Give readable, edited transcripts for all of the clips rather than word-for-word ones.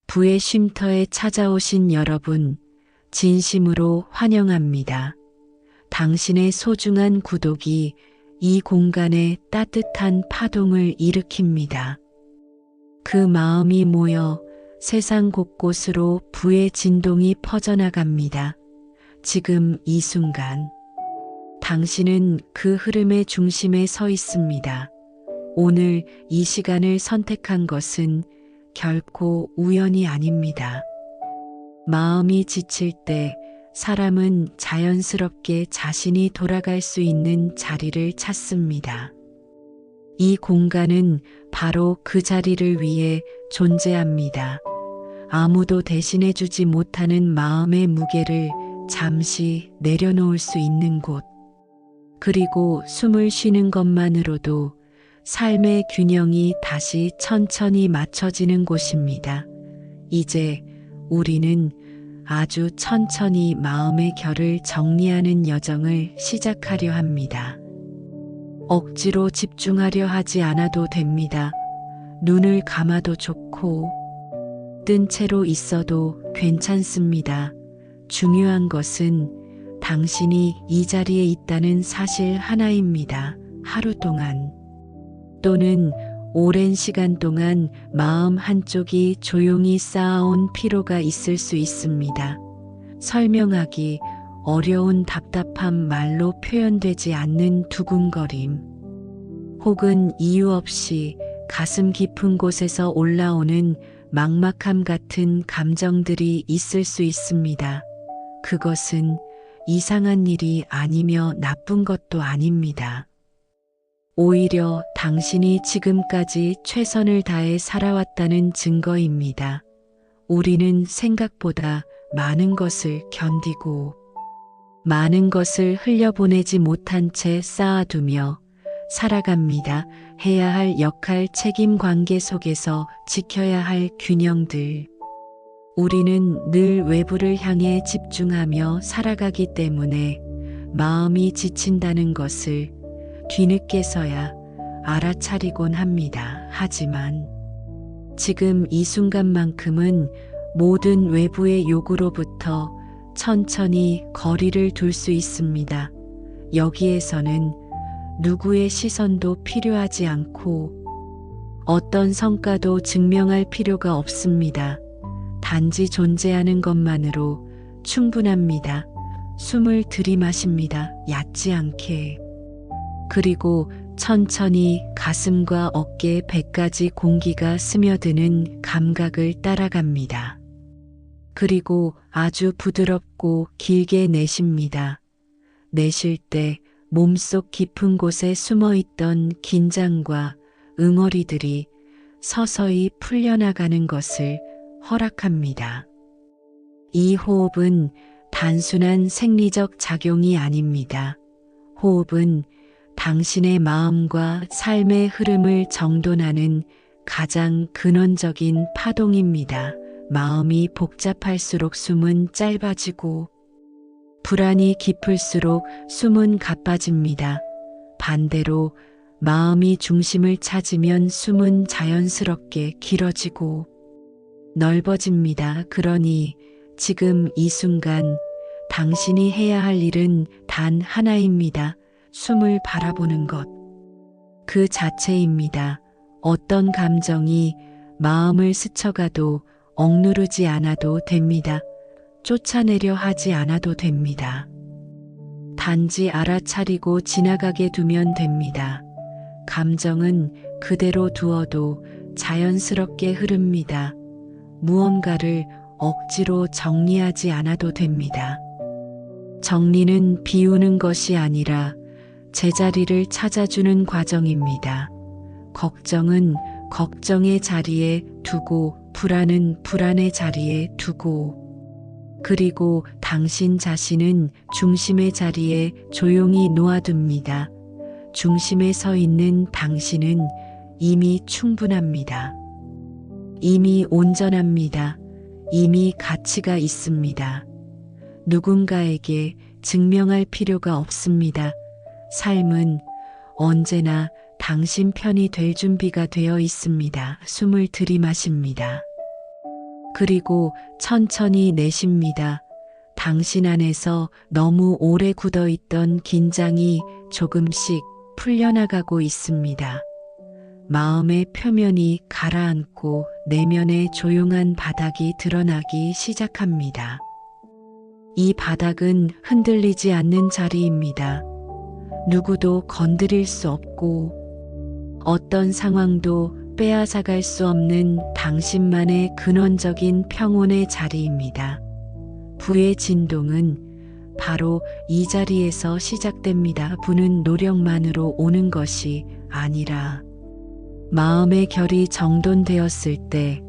부의 쉼터에 찾아오신 여러분, 진심으로 환영합니다. 당신의 소중한 구독이 이 공간에 따뜻한 파동을 일으킵니다. 그 마음이 모여 세상 곳곳으로 부의 진동이 퍼져나갑니다. 지금 이 순간, 당신은 그 흐름의 중심에 서 있습니다. 오늘 이 시간을 선택한 것은 결코 우연이 아닙니다. 마음이 지칠 때 사람은 자연스럽게 자신이 돌아갈 수 있는 자리를 찾습니다. 이 공간은 바로 그 자리를 위해 존재합니다. 아무도 대신해주지 못하는 마음의 무게를 잠시 내려놓을 수 있는 곳. 그리고 숨을 쉬는 것만으로도 삶의 균형이 다시 천천히 맞춰지는 곳입니다. 이제 우리는 아주 천천히 마음의 결을 정리하는 여정을 시작하려 합니다. 억지로 집중하려 하지 않아도 됩니다. 눈을 감아도 좋고, 뜬 채로 있어도 괜찮습니다. 중요한 것은 당신이 이 자리에 있다는 사실 하나입니다. 하루 동안 또는 오랜 시간 동안 마음 한쪽이 조용히 쌓아온 피로가 있을 수 있습니다. 설명하기 어려운 답답한 말로 표현되지 않는 두근거림, 혹은 이유 없이 가슴 깊은 곳에서 올라오는 막막함 같은 감정들이 있을 수 있습니다. 그것은 이상한 일이 아니며 나쁜 것도 아닙니다. 오히려 당신이 지금까지 최선을 다해 살아왔다는 증거입니다. 우리는 생각보다 많은 것을 견디고 많은 것을 흘려보내지 못한 채 쌓아두며 살아갑니다. 해야 할 역할, 책임 관계 속에서 지켜야 할 균형들. 우리는 늘 외부를 향해 집중하며 살아가기 때문에 마음이 지친다는 것을 뒤늦게서야 알아차리곤 합니다. 하지만 지금 이 순간만큼은 모든 외부의 요구로부터 천천히 거리를 둘 수 있습니다. 여기에서는 누구의 시선도 필요하지 않고 어떤 성과도 증명할 필요가 없습니다. 단지 존재하는 것만으로 충분합니다. 숨을 들이마십니다. 얕지 않게. 그리고 천천히 가슴과 어깨에 배까지 공기가 스며드는 감각을 따라갑니다. 그리고 아주 부드럽고 길게 내쉽니다. 내쉴 때 몸속 깊은 곳에 숨어있던 긴장과 응어리들이 서서히 풀려나가는 것을 허락합니다. 이 호흡은 단순한 생리적 작용이 아닙니다. 호흡은 당신의 마음과 삶의 흐름을 정돈하는 가장 근원적인 파동입니다. 마음이 복잡할수록 숨은 짧아지고 불안이 깊을수록 숨은 가빠집니다. 반대로 마음이 중심을 찾으면 숨은 자연스럽게 길어지고 넓어집니다. 그러니 지금 이 순간 당신이 해야 할 일은 단 하나입니다. 숨을 바라보는 것. 그 자체입니다. 어떤 감정이 마음을 스쳐가도 억누르지 않아도 됩니다. 쫓아내려 하지 않아도 됩니다. 단지 알아차리고 지나가게 두면 됩니다. 감정은 그대로 두어도 자연스럽게 흐릅니다. 무언가를 억지로 정리하지 않아도 됩니다. 정리는 비우는 것이 아니라 제자리를 찾아주는 과정입니다. 걱정은 걱정의 자리에 두고, 불안은 불안의 자리에 두고, 그리고 당신 자신은 중심의 자리에 조용히 놓아둡니다. 중심에 서 있는 당신은 이미 충분합니다. 이미 온전합니다. 이미 가치가 있습니다. 누군가에게 증명할 필요가 없습니다. 삶은 언제나 당신 편이 될 준비가 되어 있습니다. 숨을 들이마십니다. 그리고 천천히 내쉽니다. 당신 안에서 너무 오래 굳어있던 긴장이 조금씩 풀려나가고 있습니다. 마음의 표면이 가라앉고 내면의 조용한 바닥이 드러나기 시작합니다. 이 바닥은 흔들리지 않는 자리입니다. 누구도 건드릴 수 없고 어떤 상황도 빼앗아갈 수 없는 당신만의 근원적인 평온의 자리입니다. 부의 진동은 바로 이 자리에서 시작됩니다. 부는 노력만으로 오는 것이 아니라 마음의 결이 정돈되었을 때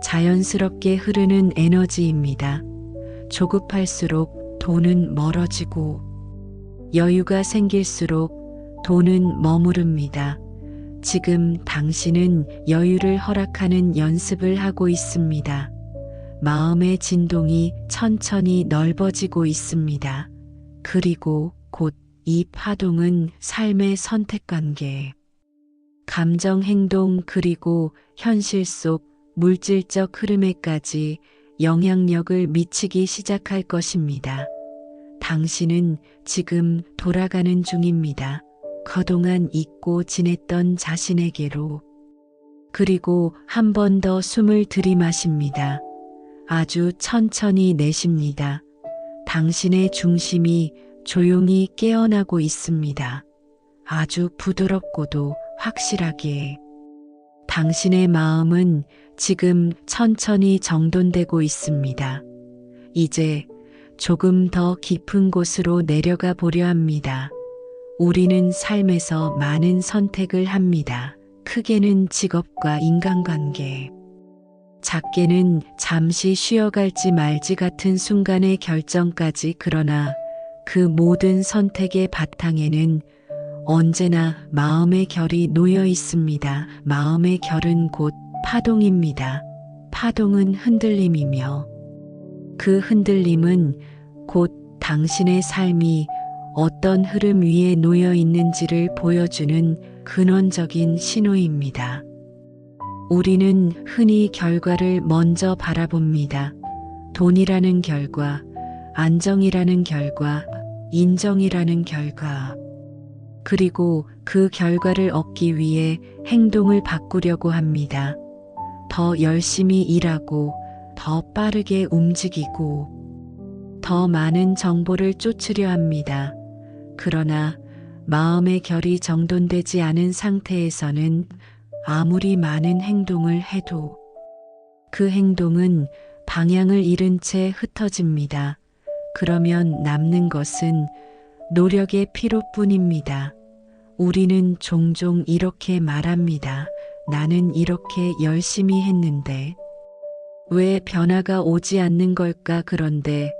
자연스럽게 흐르는 에너지입니다. 조급할수록 돈은 멀어지고 여유가 생길수록 돈은 머무릅니다. 지금 당신은 여유를 허락하는 연습을 하고 있습니다. 마음의 진동이 천천히 넓어지고 있습니다. 그리고 곧 이 파동은 삶의 선택관계, 감정, 행동 그리고 현실 속 물질적 흐름에까지 영향력을 미치기 시작할 것입니다. 당신은 지금 돌아가는 중입니다. 그동안 잊고 지냈던 자신에게로. 그리고 한 번 더 숨을 들이마십니다. 아주 천천히 내쉽니다. 당신의 중심이 조용히 깨어나고 있습니다. 아주 부드럽고도 확실하게. 당신의 마음은 지금 천천히 정돈되고 있습니다. 이제 조금 더 깊은 곳으로 내려가 보려 합니다. 우리는 삶에서 많은 선택을 합니다. 크게는 직업과 인간관계, 작게는 잠시 쉬어갈지 말지 같은 순간의 결정까지. 그러나 그 모든 선택의 바탕에는 언제나 마음의 결이 놓여 있습니다. 마음의 결은 곧 파동입니다. 파동은 흔들림이며 그 흔들림은 곧 당신의 삶이 어떤 흐름 위에 놓여 있는지를 보여주는 근원적인 신호입니다. 우리는 흔히 결과를 먼저 바라봅니다. 돈이라는 결과, 안정이라는 결과, 인정이라는 결과. 그리고 그 결과를 얻기 위해 행동을 바꾸려고 합니다. 더 열심히 일하고, 더 빠르게 움직이고, 더 많은 정보를 쫓으려 합니다. 그러나 마음의 결이 정돈되지 않은 상태에서는 아무리 많은 행동을 해도 그 행동은 방향을 잃은 채 흩어집니다. 그러면 남는 것은 노력의 피로뿐입니다. 우리는 종종 이렇게 말합니다. 나는 이렇게 열심히 했는데 왜 변화가 오지 않는 걸까? 그런데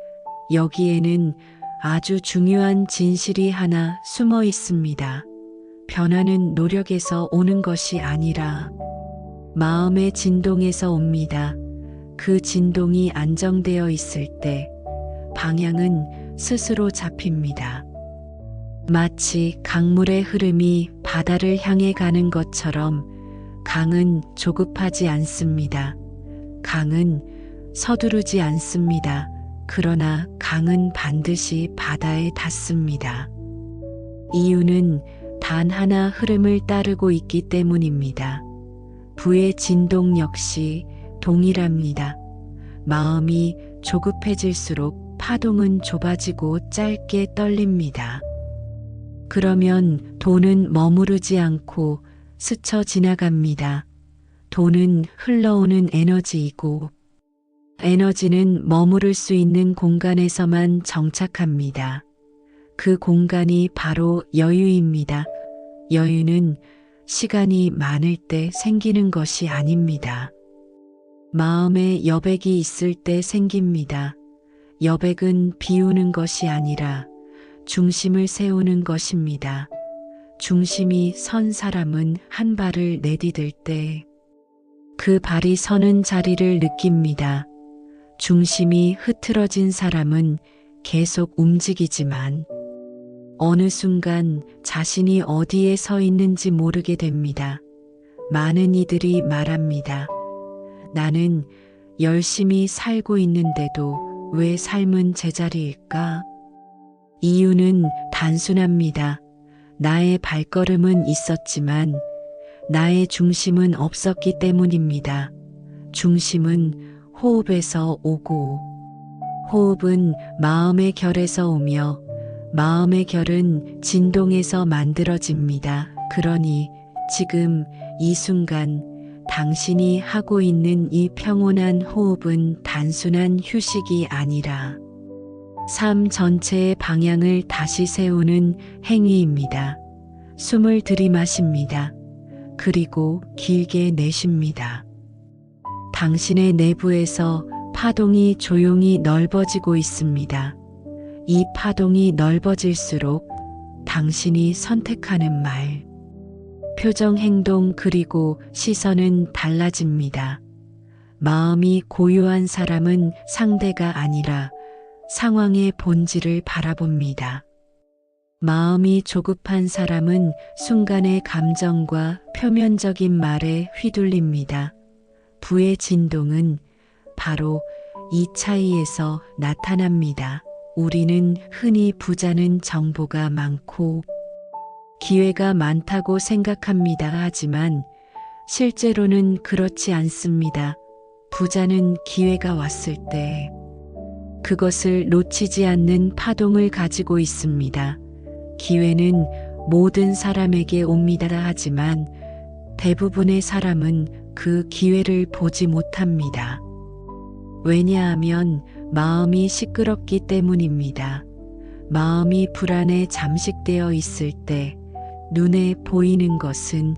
여기에는 아주 중요한 진실이 하나 숨어 있습니다. 변화는 노력에서 오는 것이 아니라 마음의 진동에서 옵니다. 그 진동이 안정되어 있을 때 방향은 스스로 잡힙니다. 마치 강물의 흐름이 바다를 향해 가는 것처럼 강은 조급하지 않습니다. 강은 서두르지 않습니다. 그러나 강은 반드시 바다에 닿습니다. 이유는 단 하나 흐름을 따르고 있기 때문입니다. 부의 진동 역시 동일합니다. 마음이 조급해질수록 파동은 좁아지고 짧게 떨립니다. 그러면 돈은 머무르지 않고 스쳐 지나갑니다. 돈은 흘러오는 에너지이고 에너지는 머무를 수 있는 공간에서만 정착합니다. 그 공간이 바로 여유입니다. 여유는 시간이 많을 때 생기는 것이 아닙니다. 마음에 여백이 있을 때 생깁니다. 여백은 비우는 것이 아니라 중심을 세우는 것입니다. 중심이 선 사람은 한 발을 내디딜 때 그 발이 서는 자리를 느낍니다. 중심이 흐트러진 사람은 계속 움직이지만 어느 순간 자신이 어디에 서 있는지 모르게 됩니다. 많은 이들이 말합니다. 나는 열심히 살고 있는데도 왜 삶은 제자리일까? 이유는 단순합니다. 나의 발걸음은 있었지만 나의 중심은 없었기 때문입니다. 중심은 호흡에서 오고, 호흡은 마음의 결에서 오며 마음의 결은 진동에서 만들어집니다. 그러니 지금 이 순간 당신이 하고 있는 이 평온한 호흡은 단순한 휴식이 아니라 삶 전체의 방향을 다시 세우는 행위입니다. 숨을 들이마십니다. 그리고 길게 내쉽니다. 당신의 내부에서 파동이 조용히 넓어지고 있습니다. 이 파동이 넓어질수록 당신이 선택하는 말, 표정, 행동 그리고 시선은 달라집니다. 마음이 고요한 사람은 상대가 아니라 상황의 본질을 바라봅니다. 마음이 조급한 사람은 순간의 감정과 표면적인 말에 휘둘립니다. 부의 진동은 바로 이 차이에서 나타납니다. 우리는 흔히 부자는 정보가 많고 기회가 많다고 생각합니다. 하지만 실제로는 그렇지 않습니다. 부자는 기회가 왔을 때 그것을 놓치지 않는 파동을 가지고 있습니다. 기회는 모든 사람에게 옵니다. 하지만 대부분의 사람은 그 기회를 보지 못합니다. 왜냐하면 마음이 시끄럽기 때문입니다. 마음이 불안에 잠식되어 있을 때 눈에 보이는 것은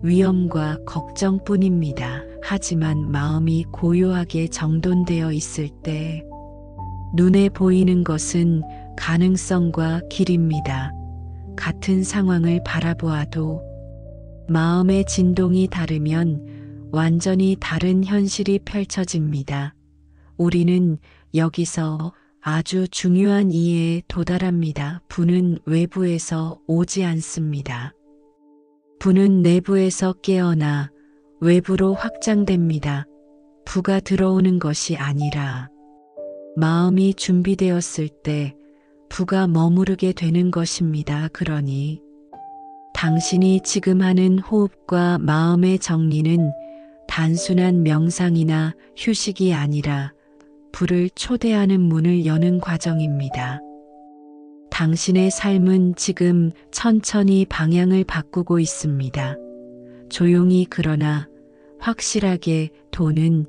위험과 걱정뿐입니다. 하지만 마음이 고요하게 정돈되어 있을 때 눈에 보이는 것은 가능성과 길입니다. 같은 상황을 바라보아도 마음의 진동이 다르면 완전히 다른 현실이 펼쳐집니다. 우리는 여기서 아주 중요한 이해에 도달합니다. 부는 외부에서 오지 않습니다. 부는 내부에서 깨어나 외부로 확장됩니다. 부가 들어오는 것이 아니라 마음이 준비되었을 때 부가 머무르게 되는 것입니다. 그러니 당신이 지금 하는 호흡과 마음의 정리는 단순한 명상이나 휴식이 아니라 부를 초대하는 문을 여는 과정입니다. 당신의 삶은 지금 천천히 방향을 바꾸고 있습니다. 조용히 그러나 확실하게 돈은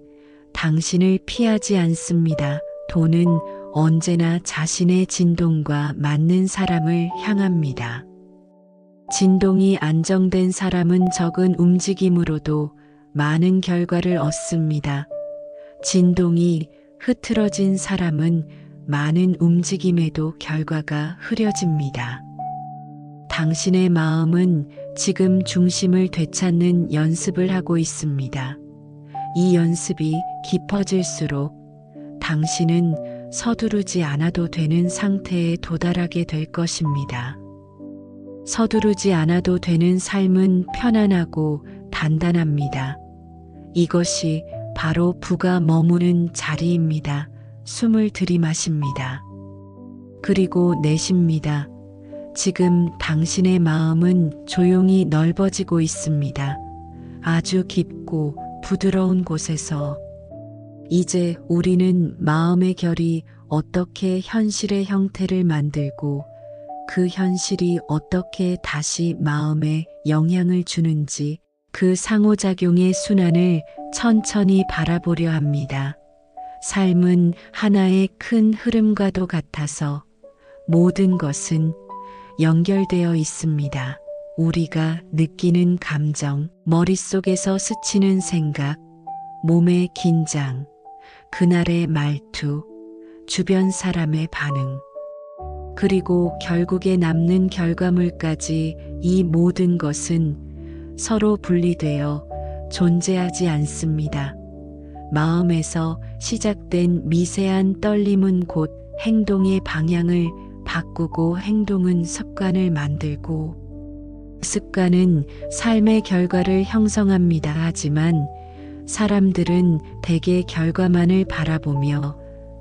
당신을 피하지 않습니다. 돈은 언제나 자신의 진동과 맞는 사람을 향합니다. 진동이 안정된 사람은 적은 움직임으로도 많은 결과를 얻습니다. 진동이 흐트러진 사람은 많은 움직임에도 결과가 흐려집니다. 당신의 마음은 지금 중심을 되찾는 연습을 하고 있습니다. 이 연습이 깊어질수록 당신은 서두르지 않아도 되는 상태에 도달하게 될 것입니다. 서두르지 않아도 되는 삶은 편안하고 단단합니다. 이것이 바로 부가 머무는 자리입니다. 숨을 들이마십니다. 그리고 내쉽니다. 지금 당신의 마음은 조용히 넓어지고 있습니다. 아주 깊고 부드러운 곳에서 이제 우리는 마음의 결이 어떻게 현실의 형태를 만들고 그 현실이 어떻게 다시 마음에 영향을 주는지 그 상호작용의 순환을 천천히 바라보려 합니다. 삶은 하나의 큰 흐름과도 같아서 모든 것은 연결되어 있습니다. 우리가 느끼는 감정, 머릿속에서 스치는 생각, 몸의 긴장, 그날의 말투, 주변 사람의 반응, 그리고 결국에 남는 결과물까지 이 모든 것은 서로 분리되어 존재하지 않습니다. 마음에서 시작된 미세한 떨림은 곧 행동의 방향을 바꾸고 행동은 습관을 만들고 습관은 삶의 결과를 형성합니다. 하지만 사람들은 대개 결과만을 바라보며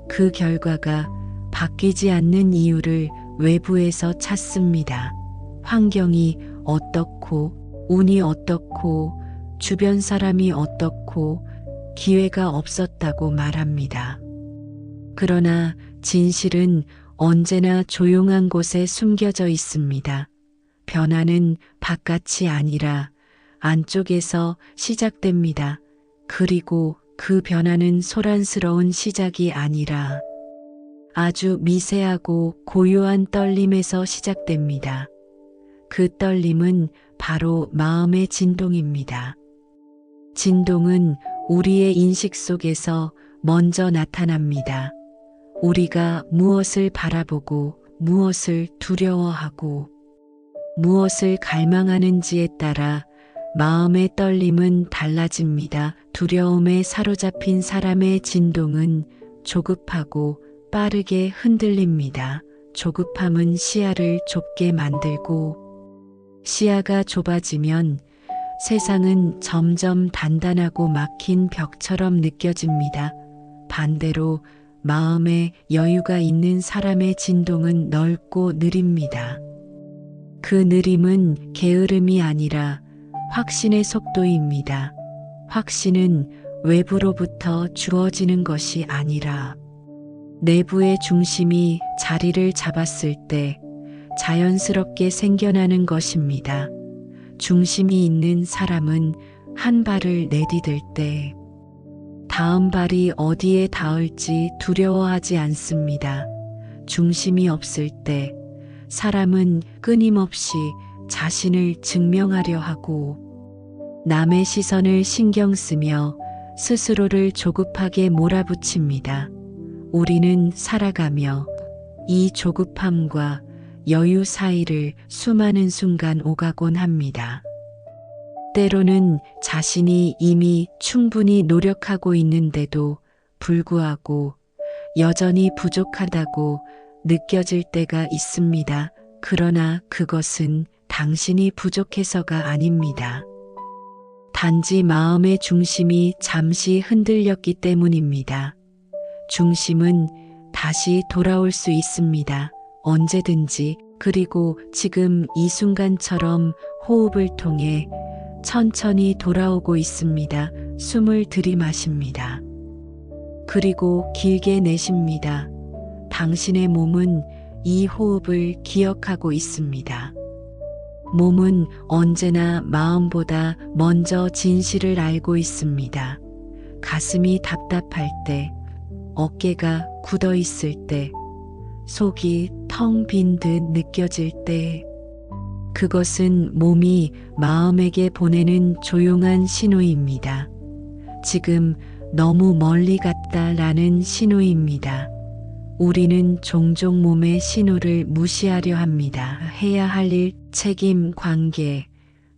그 결과가 바뀌지 않는 이유를 외부에서 찾습니다. 환경이 어떻고, 운이 어떻고, 주변 사람이 어떻고, 기회가 없었다고 말합니다. 그러나 진실은 언제나 조용한 곳에 숨겨져 있습니다. 변화는 바깥이 아니라 안쪽에서 시작됩니다. 그리고 그 변화는 소란스러운 시작이 아니라 아주 미세하고 고요한 떨림에서 시작됩니다. 그 떨림은 바로 마음의 진동입니다. 진동은 우리의 인식 속에서 먼저 나타납니다. 우리가 무엇을 바라보고 무엇을 두려워하고 무엇을 갈망하는지에 따라 마음의 떨림은 달라집니다. 두려움에 사로잡힌 사람의 진동은 조급하고 빠르게 흔들립니다. 조급함은 시야를 좁게 만들고 시야가 좁아지면 세상은 점점 단단하고 막힌 벽처럼 느껴집니다. 반대로 마음에 여유가 있는 사람의 진동은 넓고 느립니다. 그 느림은 게으름이 아니라 확신의 속도입니다. 확신은 외부로부터 주어지는 것이 아니라 내부의 중심이 자리를 잡았을 때 자연스럽게 생겨나는 것입니다. 중심이 있는 사람은 한 발을 내디딜 때 다음 발이 어디에 닿을지 두려워하지 않습니다. 중심이 없을 때 사람은 끊임없이 자신을 증명하려 하고 남의 시선을 신경 쓰며 스스로를 조급하게 몰아붙입니다. 우리는 살아가며 이 조급함과 여유 사이를 수많은 순간 오가곤 합니다. 때로는 자신이 이미 충분히 노력하고 있는데도 불구하고 여전히 부족하다고 느껴질 때가 있습니다. 그러나 그것은 당신이 부족해서가 아닙니다. 단지 마음의 중심이 잠시 흔들렸기 때문입니다. 중심은 다시 돌아올 수 있습니다. 언제든지. 그리고 지금 이 순간처럼 호흡을 통해 천천히 돌아오고 있습니다. 숨을 들이마십니다. 그리고 길게 내쉽니다. 당신의 몸은 이 호흡을 기억하고 있습니다. 몸은 언제나 마음보다 먼저 진실을 알고 있습니다. 가슴이 답답할 때, 어깨가 굳어 있을 때, 속이 텅 빈 듯 느껴질 때, 그것은 몸이 마음에게 보내는 조용한 신호입니다. 지금 너무 멀리 갔다라는 신호입니다. 우리는 종종 몸의 신호를 무시하려 합니다. 해야 할 일, 책임, 관계,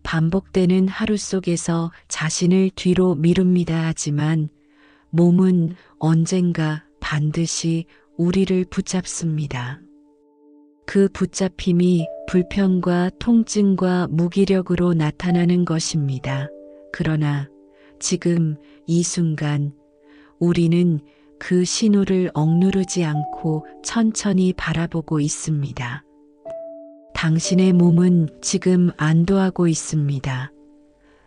반복되는 하루 속에서 자신을 뒤로 미룹니다. 하지만 몸은 언젠가 반드시 우리를 붙잡습니다. 그 붙잡힘이 불편과 통증과 무기력으로 나타나는 것입니다. 그러나 지금 이 순간 우리는 그 신호를 억누르지 않고 천천히 바라보고 있습니다. 당신의 몸은 지금 안도하고 있습니다.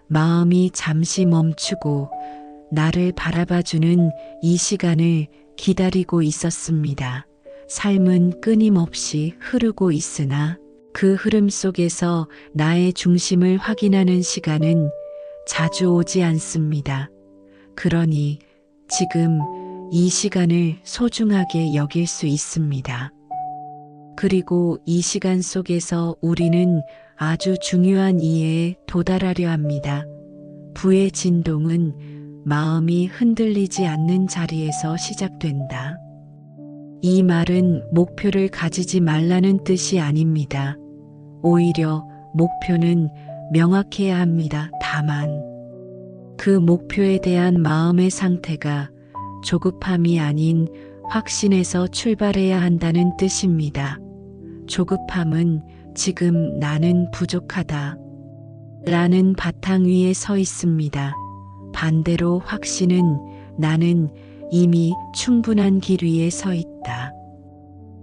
마음이 잠시 멈추고 나를 바라봐주는 이 시간을 기다리고 있었습니다. 삶은 끊임없이 흐르고 있으나 그 흐름 속에서 나의 중심을 확인하는 시간은 자주 오지 않습니다. 그러니 지금 이 시간을 소중하게 여길 수 있습니다. 그리고 이 시간 속에서 우리는 아주 중요한 이해에 도달하려 합니다. 부의 진동은 마음이 흔들리지 않는 자리에서 시작된다. 이 말은 목표를 가지지 말라는 뜻이 아닙니다. 오히려 목표는 명확해야 합니다. 다만 그 목표에 대한 마음의 상태가 조급함이 아닌 확신에서 출발해야 한다는 뜻입니다. 조급함은 지금 나는 부족하다 라는 바탕 위에 서 있습니다. 반대로 확신은 나는 이미 충분한 길 위에 서 있다.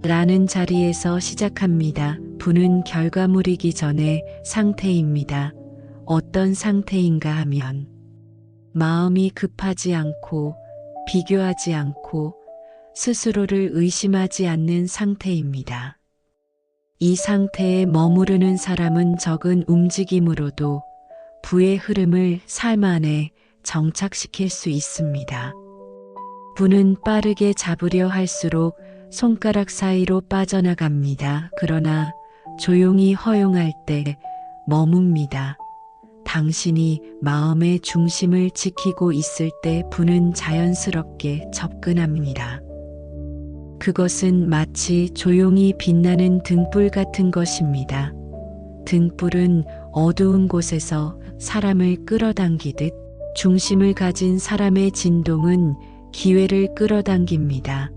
라는 자리에서 시작합니다. 부는 결과물이기 전에 상태입니다. 어떤 상태인가 하면 마음이 급하지 않고 비교하지 않고 스스로를 의심하지 않는 상태입니다. 이 상태에 머무르는 사람은 적은 움직임으로도 부의 흐름을 삶 안에 정착시킬 수 있습니다. 부는 빠르게 잡으려 할수록 손가락 사이로 빠져나갑니다. 그러나 조용히 허용할 때 머뭅니다. 당신이 마음의 중심을 지키고 있을 때 부는 자연스럽게 접근합니다. 그것은 마치 조용히 빛나는 등불 같은 것입니다. 등불은 어두운 곳에서 사람을 끌어당기듯 중심을 가진 사람의 진동은 기회를 끌어당깁니다.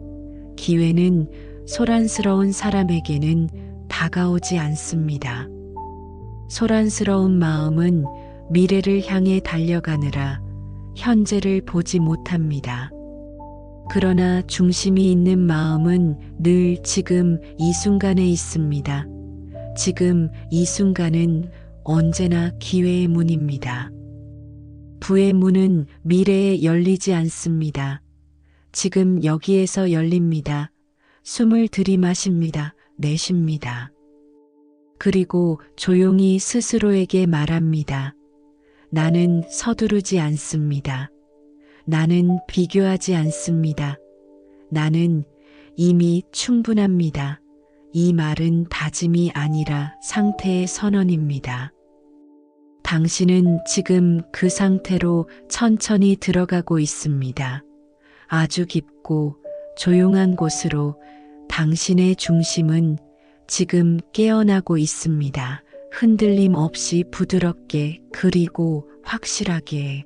기회는 소란스러운 사람에게는 다가오지 않습니다. 소란스러운 마음은 미래를 향해 달려가느라 현재를 보지 못합니다. 그러나 중심이 있는 마음은 늘 지금 이 순간에 있습니다. 지금 이 순간은 언제나 기회의 문입니다. 부의 문은 미래에 열리지 않습니다. 지금 여기에서 열립니다. 숨을 들이마십니다. 내쉽니다. 그리고 조용히 스스로에게 말합니다. 나는 서두르지 않습니다. 나는 비교하지 않습니다. 나는 이미 충분합니다. 이 말은 다짐이 아니라 상태의 선언입니다. 당신은 지금 그 상태로 천천히 들어가고 있습니다. 아주 깊고 조용한 곳으로 당신의 중심은 지금 깨어나고 있습니다. 흔들림 없이 부드럽게 그리고 확실하게.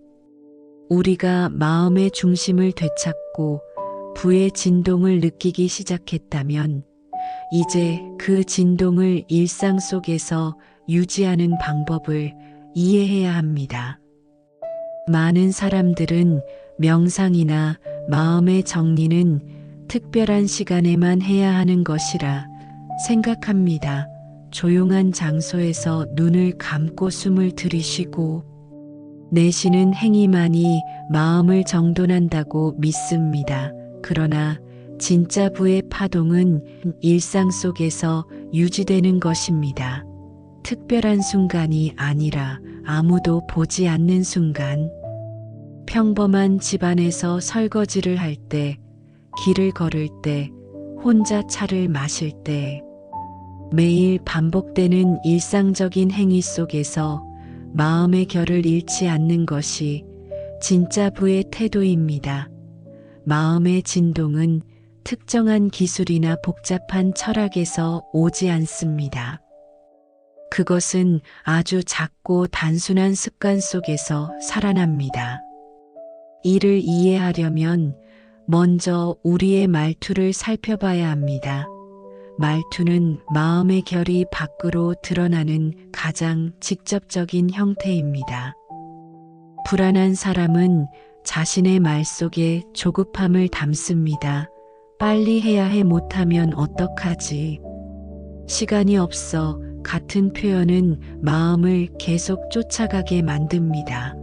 우리가 마음의 중심을 되찾고 부의 진동을 느끼기 시작했다면 이제 그 진동을 일상 속에서 유지하는 방법을 이해해야 합니다. 많은 사람들은 명상이나 마음의 정리는 특별한 시간에만 해야 하는 것이라 생각합니다. 조용한 장소에서 눈을 감고 숨을 들이쉬고 내쉬는 행위만이 마음을 정돈한다고 믿습니다. 그러나 진짜 부의 파동은 일상 속에서 유지되는 것입니다. 특별한 순간이 아니라 아무도 보지 않는 순간. 평범한 집안에서 설거지를 할 때, 길을 걸을 때, 혼자 차를 마실 때, 매일 반복되는 일상적인 행위 속에서 마음의 결을 잃지 않는 것이 진짜 부의 태도입니다. 마음의 진동은 특정한 기술이나 복잡한 철학에서 오지 않습니다. 그것은 아주 작고 단순한 습관 속에서 살아납니다. 이를 이해하려면 먼저 우리의 말투를 살펴봐야 합니다. 말투는 마음의 결이 밖으로 드러나는 가장 직접적인 형태입니다. 불안한 사람은 자신의 말 속에 조급함을 담습니다. 빨리 해야 해 못하면 어떡하지? 시간이 없어 같은 표현은 마음을 계속 쫓아가게 만듭니다.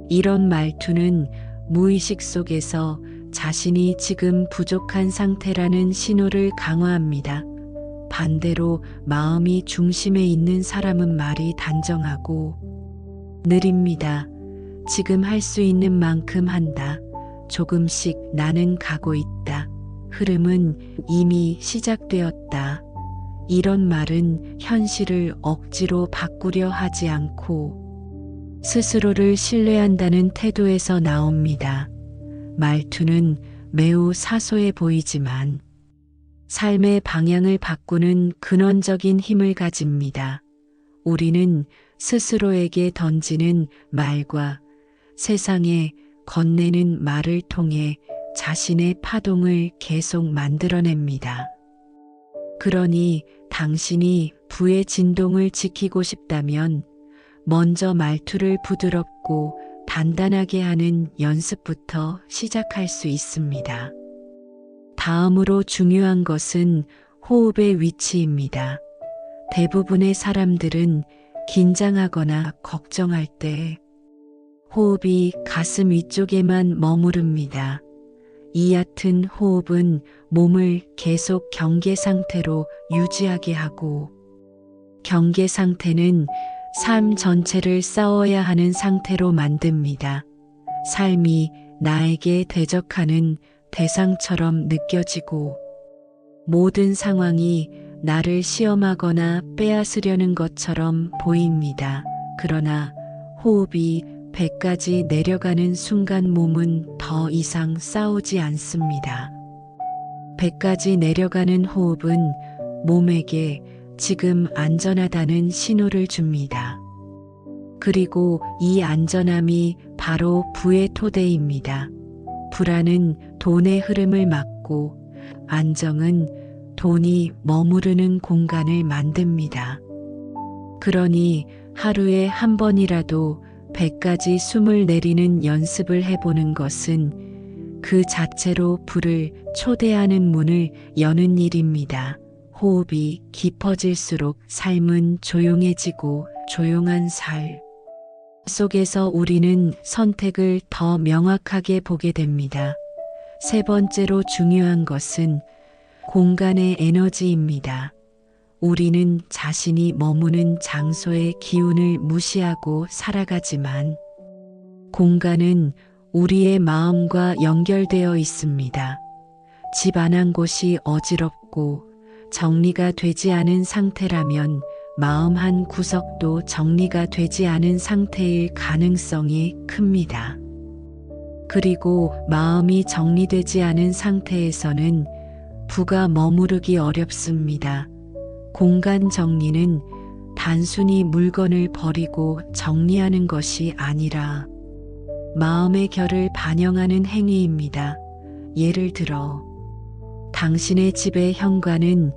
이런 말투는 무의식 속에서 자신이 지금 부족한 상태라는 신호를 강화합니다. 반대로 마음이 중심에 있는 사람은 말이 단정하고 느립니다. 지금 할 수 있는 만큼 한다. 조금씩 나는 가고 있다. 흐름은 이미 시작되었다. 이런 말은 현실을 억지로 바꾸려 하지 않고 스스로를 신뢰한다는 태도에서 나옵니다. 말투는 매우 사소해 보이지만 삶의 방향을 바꾸는 근원적인 힘을 가집니다. 우리는 스스로에게 던지는 말과 세상에 건네는 말을 통해 자신의 파동을 계속 만들어냅니다. 그러니 당신이 부의 진동을 지키고 싶다면 먼저 말투를 부드럽고 단단하게 하는 연습부터 시작할 수 있습니다. 다음으로 중요한 것은 호흡의 위치입니다. 대부분의 사람들은 긴장하거나 걱정할 때 호흡이 가슴 위쪽에만 머무릅니다. 이 얕은 호흡은 몸을 계속 경계 상태로 유지하게 하고, 경계 상태는 삶 전체를 싸워야 하는 상태로 만듭니다. 삶이 나에게 대적하는 대상처럼 느껴지고, 모든 상황이 나를 시험하거나 빼앗으려는 것처럼 보입니다. 그러나 호흡이 100까지 내려가는 순간 몸은 더 이상 싸우지 않습니다. 100까지 내려가는 호흡은 몸에게 지금 안전하다는 신호를 줍니다. 그리고 이 안전함이 바로 부의 토대입니다. 불안은 돈의 흐름을 막고, 안정은 돈이 머무르는 공간을 만듭니다. 그러니 하루에 한 번이라도 100까지 숨을 내리는 연습을 해보는 것은 그 자체로 불을 초대하는 문을 여는 일입니다. 호흡이 깊어질수록 삶은 조용해지고, 조용한 삶 속에서 우리는 선택을 더 명확하게 보게 됩니다. 세 번째로 중요한 것은 공간의 에너지입니다. 우리는 자신이 머무는 장소의 기운을 무시하고 살아가지만, 공간은 우리의 마음과 연결되어 있습니다. 집 안 한 곳이 어지럽고 정리가 되지 않은 상태라면 마음 한 구석도 정리가 되지 않은 상태일 가능성이 큽니다. 그리고 마음이 정리되지 않은 상태에서는 부가 머무르기 어렵습니다. 공간 정리는 단순히 물건을 버리고 정리하는 것이 아니라 마음의 결을 반영하는 행위입니다. 예를 들어, 당신의 집의 현관은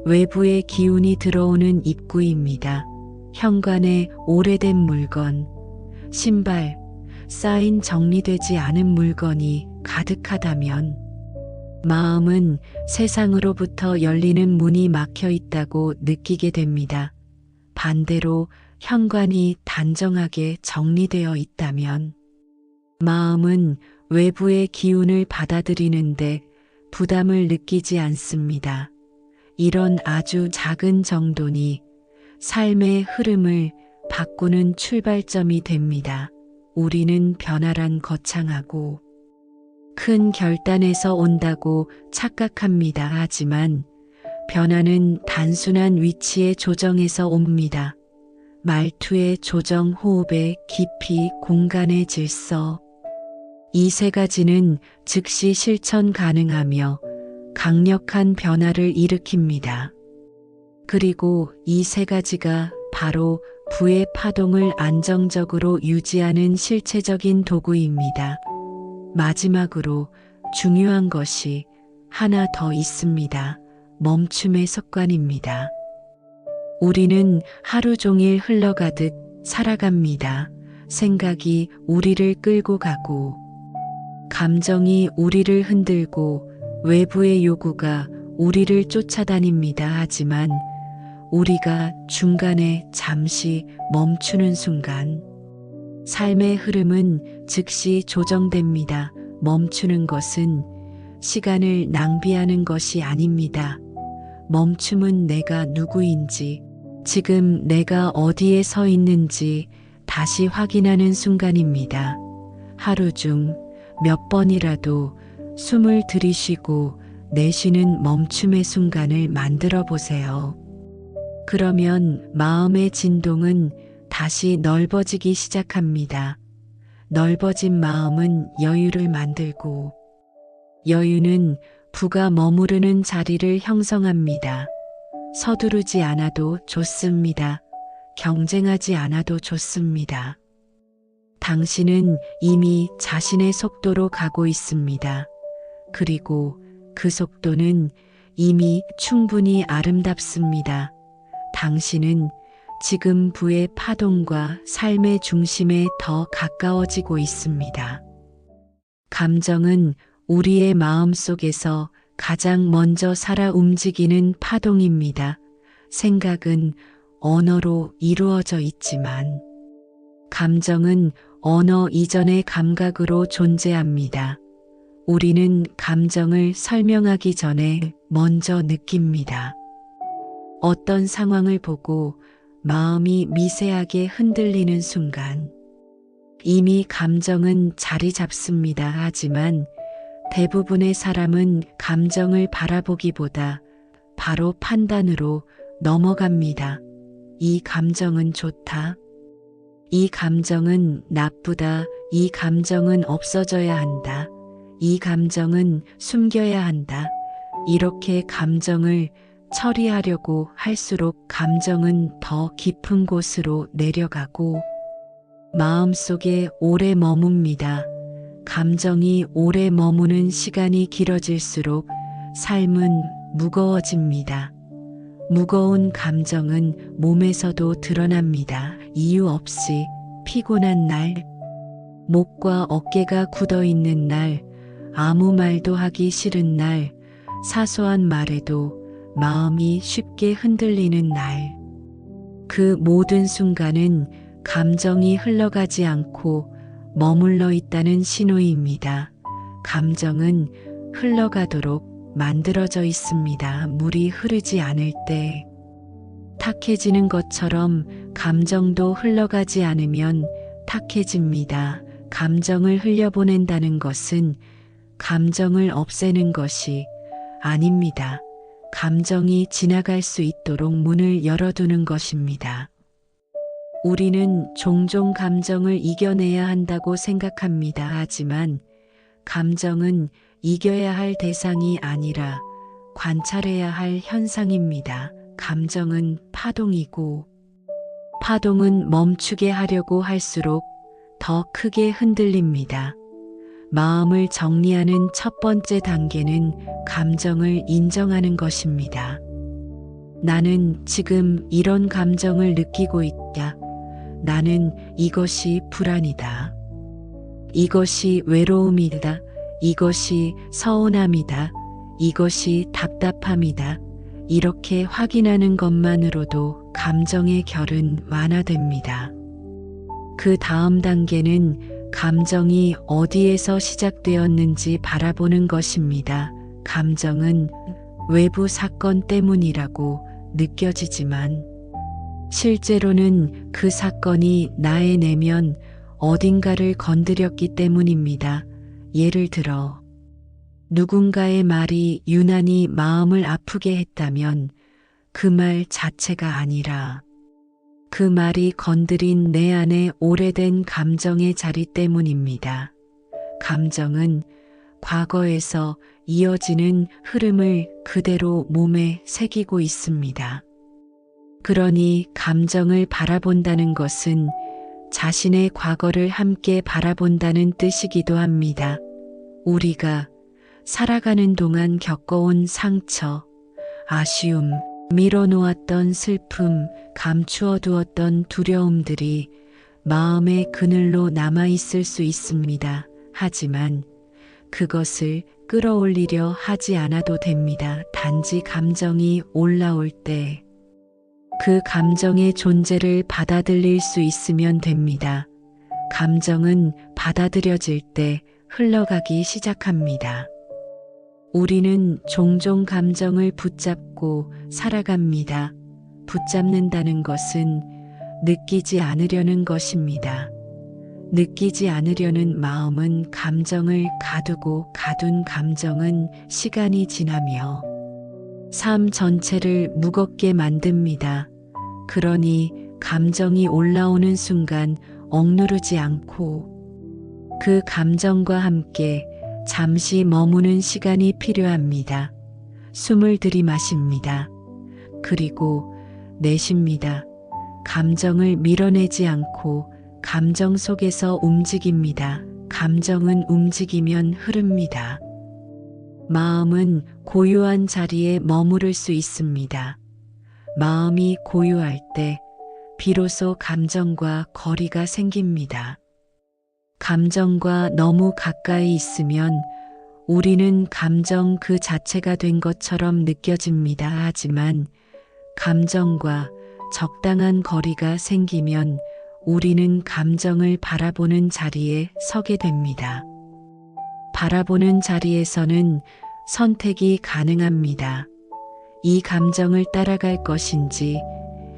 외부의 기운이 들어오는 입구입니다. 현관에 오래된 물건, 신발, 쌓인 정리되지 않은 물건이 가득하다면 마음은 세상으로부터 열리는 문이 막혀 있다고 느끼게 됩니다. 반대로 현관이 단정하게 정리되어 있다면 마음은 외부의 기운을 받아들이는데 부담을 느끼지 않습니다. 이런 아주 작은 정돈이 삶의 흐름을 바꾸는 출발점이 됩니다. 우리는 변화란 거창하고 큰 결단에서 온다고 착각합니다. 하지만 변화는 단순한 위치의 조정에서 옵니다. 말투의 조정, 호흡의 깊이, 공간의 질서. 이 세 가지는 즉시 실천 가능하며 강력한 변화를 일으킵니다. 그리고 이 세 가지가 바로 부의 파동을 안정적으로 유지하는 실체적인 도구입니다. 마지막으로 중요한 것이 하나 더 있습니다. 멈춤의 습관입니다. 우리는 하루 종일 흘러가듯 살아갑니다. 생각이 우리를 끌고 가고, 감정이 우리를 흔들고, 외부의 요구가 우리를 쫓아다닙니다. 하지만 우리가 중간에 잠시 멈추는 순간 삶의 흐름은 즉시 조정됩니다. 멈추는 것은 시간을 낭비하는 것이 아닙니다. 멈춤은 내가 누구인지, 지금 내가 어디에 서 있는지 다시 확인하는 순간입니다. 하루 중 몇 번이라도 숨을 들이쉬고 내쉬는 멈춤의 순간을 만들어 보세요. 그러면 마음의 진동은 다시 넓어지기 시작합니다. 넓어진 마음은 여유를 만들고, 여유는 부가 머무르는 자리를 형성합니다. 서두르지 않아도 좋습니다. 경쟁하지 않아도 좋습니다. 당신은 이미 자신의 속도로 가고 있습니다. 그리고 그 속도는 이미 충분히 아름답습니다. 당신은 지금 부의 파동과 삶의 중심에 더 가까워지고 있습니다. 감정은 우리의 마음 속에서 가장 먼저 살아 움직이는 파동입니다. 생각은 언어로 이루어져 있지만 감정은 언어 이전의 감각으로 존재합니다. 우리는 감정을 설명하기 전에 먼저 느낍니다. 어떤 상황을 보고 마음이 미세하게 흔들리는 순간 이미 감정은 자리 잡습니다. 하지만 대부분의 사람은 감정을 바라보기보다 바로 판단으로 넘어갑니다. 이 감정은 좋다. 이 감정은 나쁘다. 이 감정은 없어져야 한다. 이 감정은 숨겨야 한다. 이렇게 감정을 처리하려고 할수록 감정은 더 깊은 곳으로 내려가고 마음속에 오래 머뭅니다. 감정이 오래 머무는 시간이 길어질수록 삶은 무거워집니다. 무거운 감정은 몸에서도 드러납니다. 이유 없이 피곤한 날, 목과 어깨가 굳어 있는 날, 아무 말도 하기 싫은 날, 사소한 말에도 마음이 쉽게 흔들리는 날. 그 모든 순간은 감정이 흘러가지 않고 머물러 있다는 신호입니다. 감정은 흘러가도록 만들어져 있습니다. 물이 흐르지 않을 때 탁해지는 것처럼 감정도 흘러가지 않으면 탁해집니다. 감정을 흘려보낸다는 것은 감정을 없애는 것이 아닙니다. 감정이 지나갈 수 있도록 문을 열어두는 것입니다. 우리는 종종 감정을 이겨내야 한다고 생각합니다. 하지만 감정은 이겨야 할 대상이 아니라 관찰해야 할 현상입니다. 감정은 파동이고 파동은 멈추게 하려고 할수록 더 크게 흔들립니다. 마음을 정리하는 첫 번째 단계는 감정을 인정하는 것입니다. 나는 지금 이런 감정을 느끼고 있다. 나는 이것이 불안이다. 이것이 외로움이다. 이것이 서운함이다. 이것이 답답함이다. 이렇게 확인하는 것만으로도 감정의 결은 완화됩니다. 그 다음 단계는 감정이 어디에서 시작되었는지 바라보는 것입니다. 감정은 외부 사건 때문이라고 느껴지지만 실제로는 그 사건이 나의 내면 어딘가를 건드렸기 때문입니다. 예를 들어 누군가의 말이 유난히 마음을 아프게 했다면 그 말 자체가 아니라 그 말이 건드린 내 안의 오래된 감정의 자리 때문입니다. 감정은 과거에서 이어지는 흐름을 그대로 몸에 새기고 있습니다. 그러니 감정을 바라본다는 것은 자신의 과거를 함께 바라본다는 뜻이기도 합니다. 우리가 살아가는 동안 겪어온 상처, 아쉬움, 밀어놓았던 슬픔, 감추어 두었던 두려움들이 마음의 그늘로 남아있을 수 있습니다. 하지만 그것을 끌어올리려 하지 않아도 됩니다. 단지 감정이 올라올 때 그 감정의 존재를 받아들일 수 있으면 됩니다. 감정은 받아들여질 때 흘러가기 시작합니다. 우리는 종종 감정을 붙잡고 살아갑니다. 붙잡는다는 것은 느끼지 않으려는 것입니다. 느끼지 않으려는 마음은 감정을 가두고 가둔 감정은 시간이 지나며 삶 전체를 무겁게 만듭니다. 그러니 감정이 올라오는 순간 억누르지 않고 그 감정과 함께 잠시 머무는 시간이 필요합니다. 숨을 들이마십니다. 그리고 내쉽니다. 감정을 밀어내지 않고 감정 속에서 움직입니다. 감정은 움직이면 흐릅니다. 마음은 고요한 자리에 머무를 수 있습니다. 마음이 고요할 때 비로소 감정과 거리가 생깁니다. 감정과 너무 가까이 있으면 우리는 감정 그 자체가 된 것처럼 느껴집니다. 하지만 감정과 적당한 거리가 생기면 우리는 감정을 바라보는 자리에 서게 됩니다. 바라보는 자리에서는 선택이 가능합니다. 이 감정을 따라갈 것인지,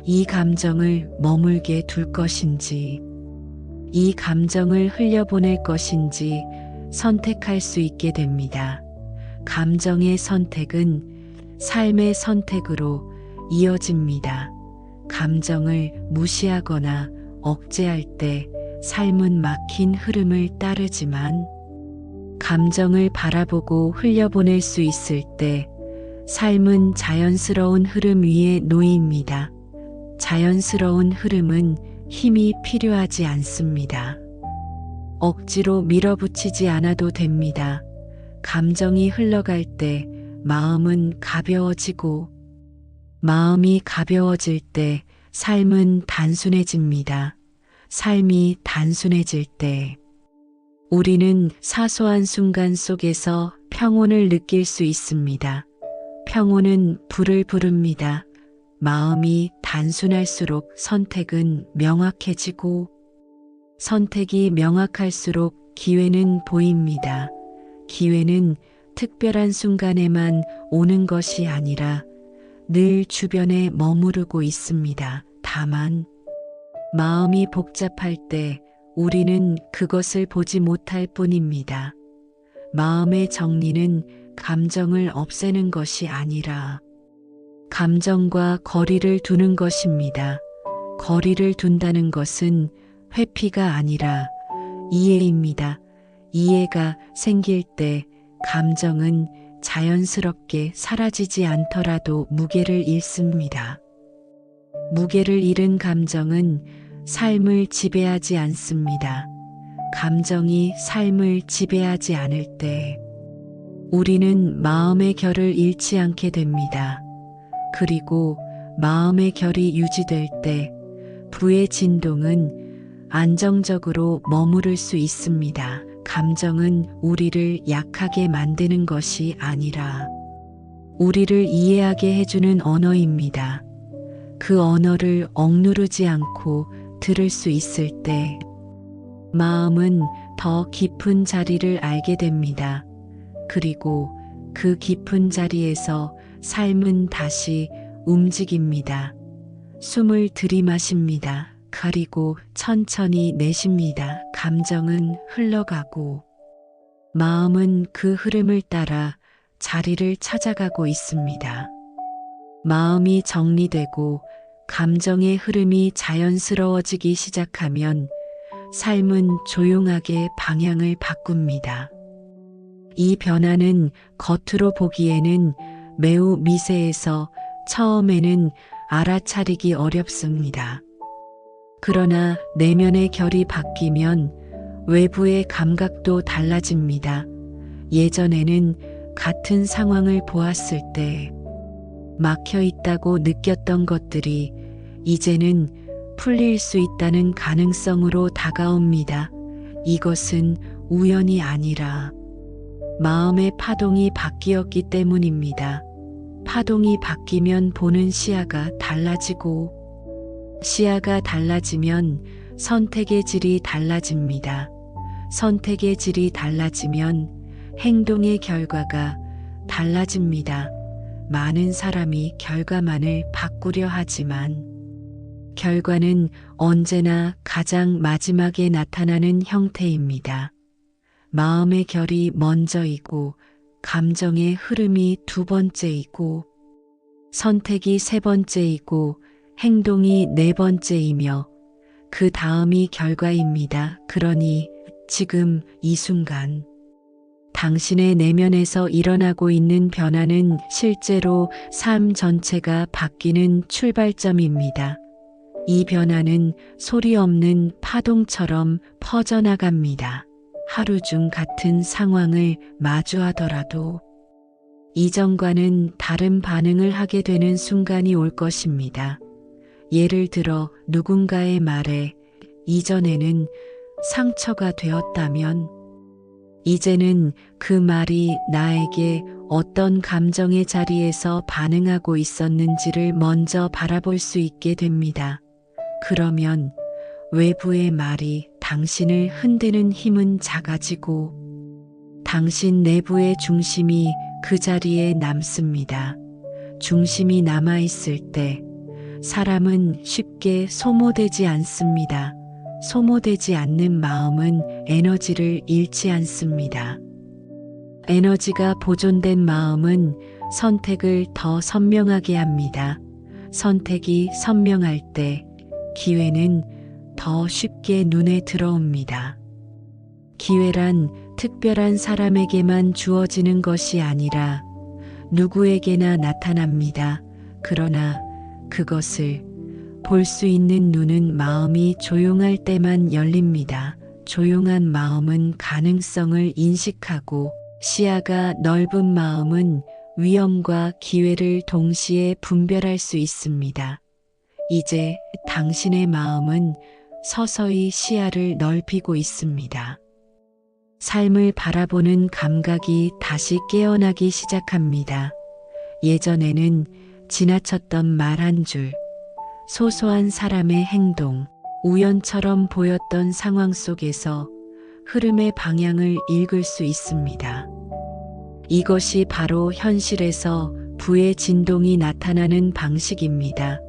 이 감정을 머물게 둘 것인지, 이 감정을 흘려보낼 것인지 선택할 수 있게 됩니다. 감정의 선택은 삶의 선택으로 이어집니다. 감정을 무시하거나 억제할 때 삶은 막힌 흐름을 따르지만 감정을 바라보고 흘려보낼 수 있을 때 삶은 자연스러운 흐름 위에 놓입니다. 자연스러운 흐름은 힘이 필요하지 않습니다. 억지로 밀어붙이지 않아도 됩니다. 감정이 흘러갈 때 마음은 가벼워지고 마음이 가벼워질 때 삶은 단순해집니다. 삶이 단순해질 때 우리는 사소한 순간 속에서 평온을 느낄 수 있습니다. 평온은 불을 부릅니다. 마음이 단순할수록 선택은 명확해지고 선택이 명확할수록 기회는 보입니다. 기회는 특별한 순간에만 오는 것이 아니라 늘 주변에 머무르고 있습니다. 다만 마음이 복잡할 때 우리는 그것을 보지 못할 뿐입니다. 마음의 정리는 감정을 없애는 것이 아니라 감정과 거리를 두는 것입니다. 거리를 둔다는 것은 회피가 아니라 이해입니다. 이해가 생길 때 감정은 자연스럽게 사라지지 않더라도 무게를 잃습니다. 무게를 잃은 감정은 삶을 지배하지 않습니다. 감정이 삶을 지배하지 않을 때 우리는 마음의 결을 잃지 않게 됩니다. 그리고 마음의 결이 유지될 때 부의 진동은 안정적으로 머무를 수 있습니다. 감정은 우리를 약하게 만드는 것이 아니라 우리를 이해하게 해주는 언어입니다. 그 언어를 억누르지 않고 들을 수 있을 때 마음은 더 깊은 자리를 알게 됩니다. 그리고 그 깊은 자리에서 삶은 다시 움직입니다. 숨을 들이마십니다. 그리고 천천히 내쉽니다. 감정은 흘러가고 마음은 그 흐름을 따라 자리를 찾아가고 있습니다. 마음이 정리되고 감정의 흐름이 자연스러워지기 시작하면 삶은 조용하게 방향을 바꿉니다. 이 변화는 겉으로 보기에는 매우 미세해서 처음에는 알아차리기 어렵습니다. 그러나 내면의 결이 바뀌면 외부의 감각도 달라집니다. 예전에는 같은 상황을 보았을 때 막혀 있다고 느꼈던 것들이 이제는 풀릴 수 있다는 가능성으로 다가옵니다. 이것은 우연이 아니라 마음의 파동이 바뀌었기 때문입니다. 파동이 바뀌면 보는 시야가 달라지고 시야가 달라지면 선택의 질이 달라집니다. 선택의 질이 달라지면 행동의 결과가 달라집니다. 많은 사람이 결과만을 바꾸려 하지만 결과는 언제나 가장 마지막에 나타나는 형태입니다. 마음의 결이 먼저이고 감정의 흐름이 두 번째이고 선택이 세 번째이고 행동이 네 번째이며 그 다음이 결과입니다. 그러니 지금 이 순간 당신의 내면에서 일어나고 있는 변화는 실제로 삶 전체가 바뀌는 출발점입니다. 이 변화는 소리 없는 파동처럼 퍼져나갑니다. 하루 중 같은 상황을 마주하더라도 이전과는 다른 반응을 하게 되는 순간이 올 것입니다. 예를 들어 누군가의 말에 이전에는 상처가 되었다면 이제는 그 말이 나에게 어떤 감정의 자리에서 반응하고 있었는지를 먼저 바라볼 수 있게 됩니다. 그러면 외부의 말이 당신을 흔드는 힘은 작아지고 당신 내부의 중심이 그 자리에 남습니다. 중심이 남아있을 때 사람은 쉽게 소모되지 않습니다. 소모되지 않는 마음은 에너지를 잃지 않습니다. 에너지가 보존된 마음은 선택을 더 선명하게 합니다. 선택이 선명할 때 기회는 더 쉽게 눈에 들어옵니다. 기회란 특별한 사람에게만 주어지는 것이 아니라 누구에게나 나타납니다. 그러나 그것을 볼 수 있는 눈은 마음이 조용할 때만 열립니다. 조용한 마음은 가능성을 인식하고 시야가 넓은 마음은 위험과 기회를 동시에 분별할 수 있습니다. 이제 당신의 마음은 서서히 시야를 넓히고 있습니다. 삶을 바라보는 감각이 다시 깨어나기 시작합니다. 예전에는 지나쳤던 말 한 줄, 소소한 사람의 행동, 우연처럼 보였던 상황 속에서 흐름의 방향을 읽을 수 있습니다. 이것이 바로 현실에서 부의 진동이 나타나는 방식입니다.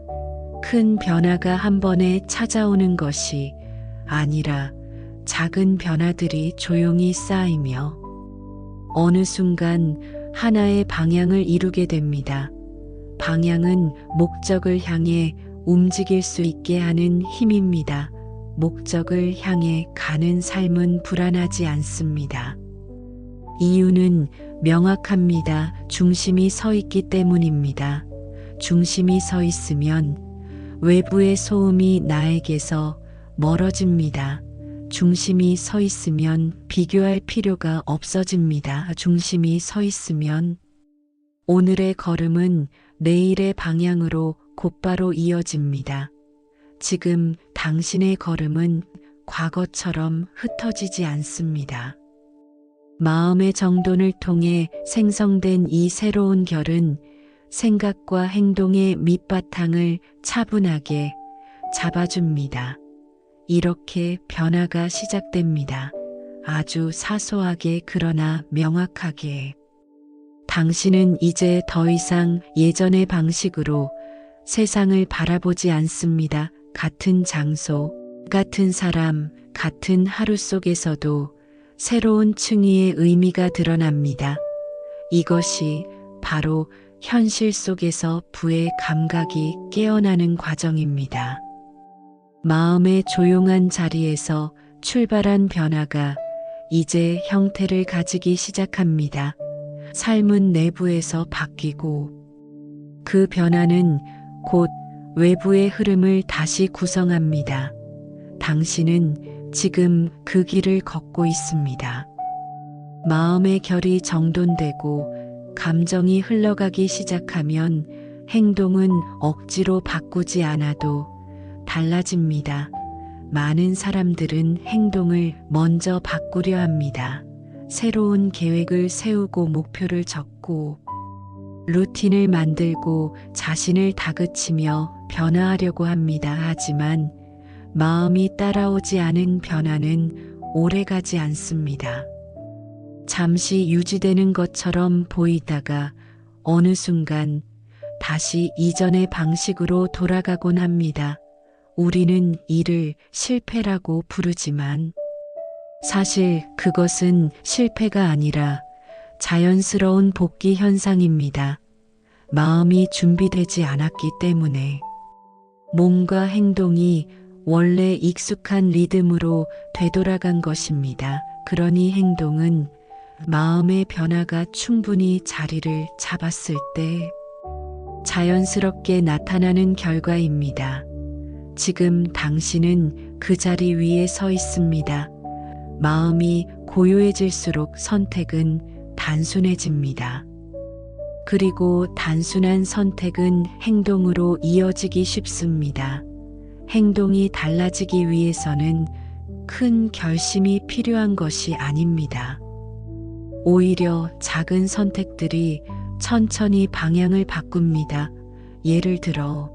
큰 변화가 한 번에 찾아오는 것이 아니라 작은 변화들이 조용히 쌓이며 어느 순간 하나의 방향을 이루게 됩니다. 방향은 목적을 향해 움직일 수 있게 하는 힘입니다. 목적을 향해 가는 삶은 불안하지 않습니다. 이유는 명확합니다. 중심이 서 있기 때문입니다. 중심이 서 있으면 외부의 소음이 나에게서 멀어집니다. 중심이 서 있으면 비교할 필요가 없어집니다. 중심이 서 있으면 오늘의 걸음은 내일의 방향으로 곧바로 이어집니다. 지금 당신의 걸음은 과거처럼 흩어지지 않습니다. 마음의 정돈을 통해 생성된 이 새로운 결은 생각과 행동의 밑바탕을 차분하게 잡아줍니다. 이렇게 변화가 시작됩니다. 아주 사소하게 그러나 명확하게. 당신은 이제 더 이상 예전의 방식으로 세상을 바라보지 않습니다. 같은 장소, 같은 사람, 같은 하루 속에서도 새로운 층위의 의미가 드러납니다. 이것이 바로 현실 속에서 부의 감각이 깨어나는 과정입니다. 마음의 조용한 자리에서 출발한 변화가 이제 형태를 가지기 시작합니다. 삶은 내부에서 바뀌고 그 변화는 곧 외부의 흐름을 다시 구성합니다. 당신은 지금 그 길을 걷고 있습니다. 마음의 결이 정돈되고 감정이 흘러가기 시작하면 행동은 억지로 바꾸지 않아도 달라집니다. 많은 사람들은 행동을 먼저 바꾸려 합니다. 새로운 계획을 세우고 목표를 적고 루틴을 만들고 자신을 다그치며 변화하려고 합니다. 하지만 마음이 따라오지 않은 변화는 오래가지 않습니다. 잠시 유지되는 것처럼 보이다가 어느 순간 다시 이전의 방식으로 돌아가곤 합니다. 우리는 이를 실패라고 부르지만 사실 그것은 실패가 아니라 자연스러운 복귀 현상입니다. 마음이 준비되지 않았기 때문에 몸과 행동이 원래 익숙한 리듬으로 되돌아간 것입니다. 그러니 행동은 마음의 변화가 충분히 자리를 잡았을 때 자연스럽게 나타나는 결과입니다. 지금 당신은 그 자리 위에 서 있습니다. 마음이 고요해질수록 선택은 단순해집니다. 그리고 단순한 선택은 행동으로 이어지기 쉽습니다. 행동이 달라지기 위해서는 큰 결심이 필요한 것이 아닙니다. 오히려 작은 선택들이 천천히 방향을 바꿉니다. 예를 들어,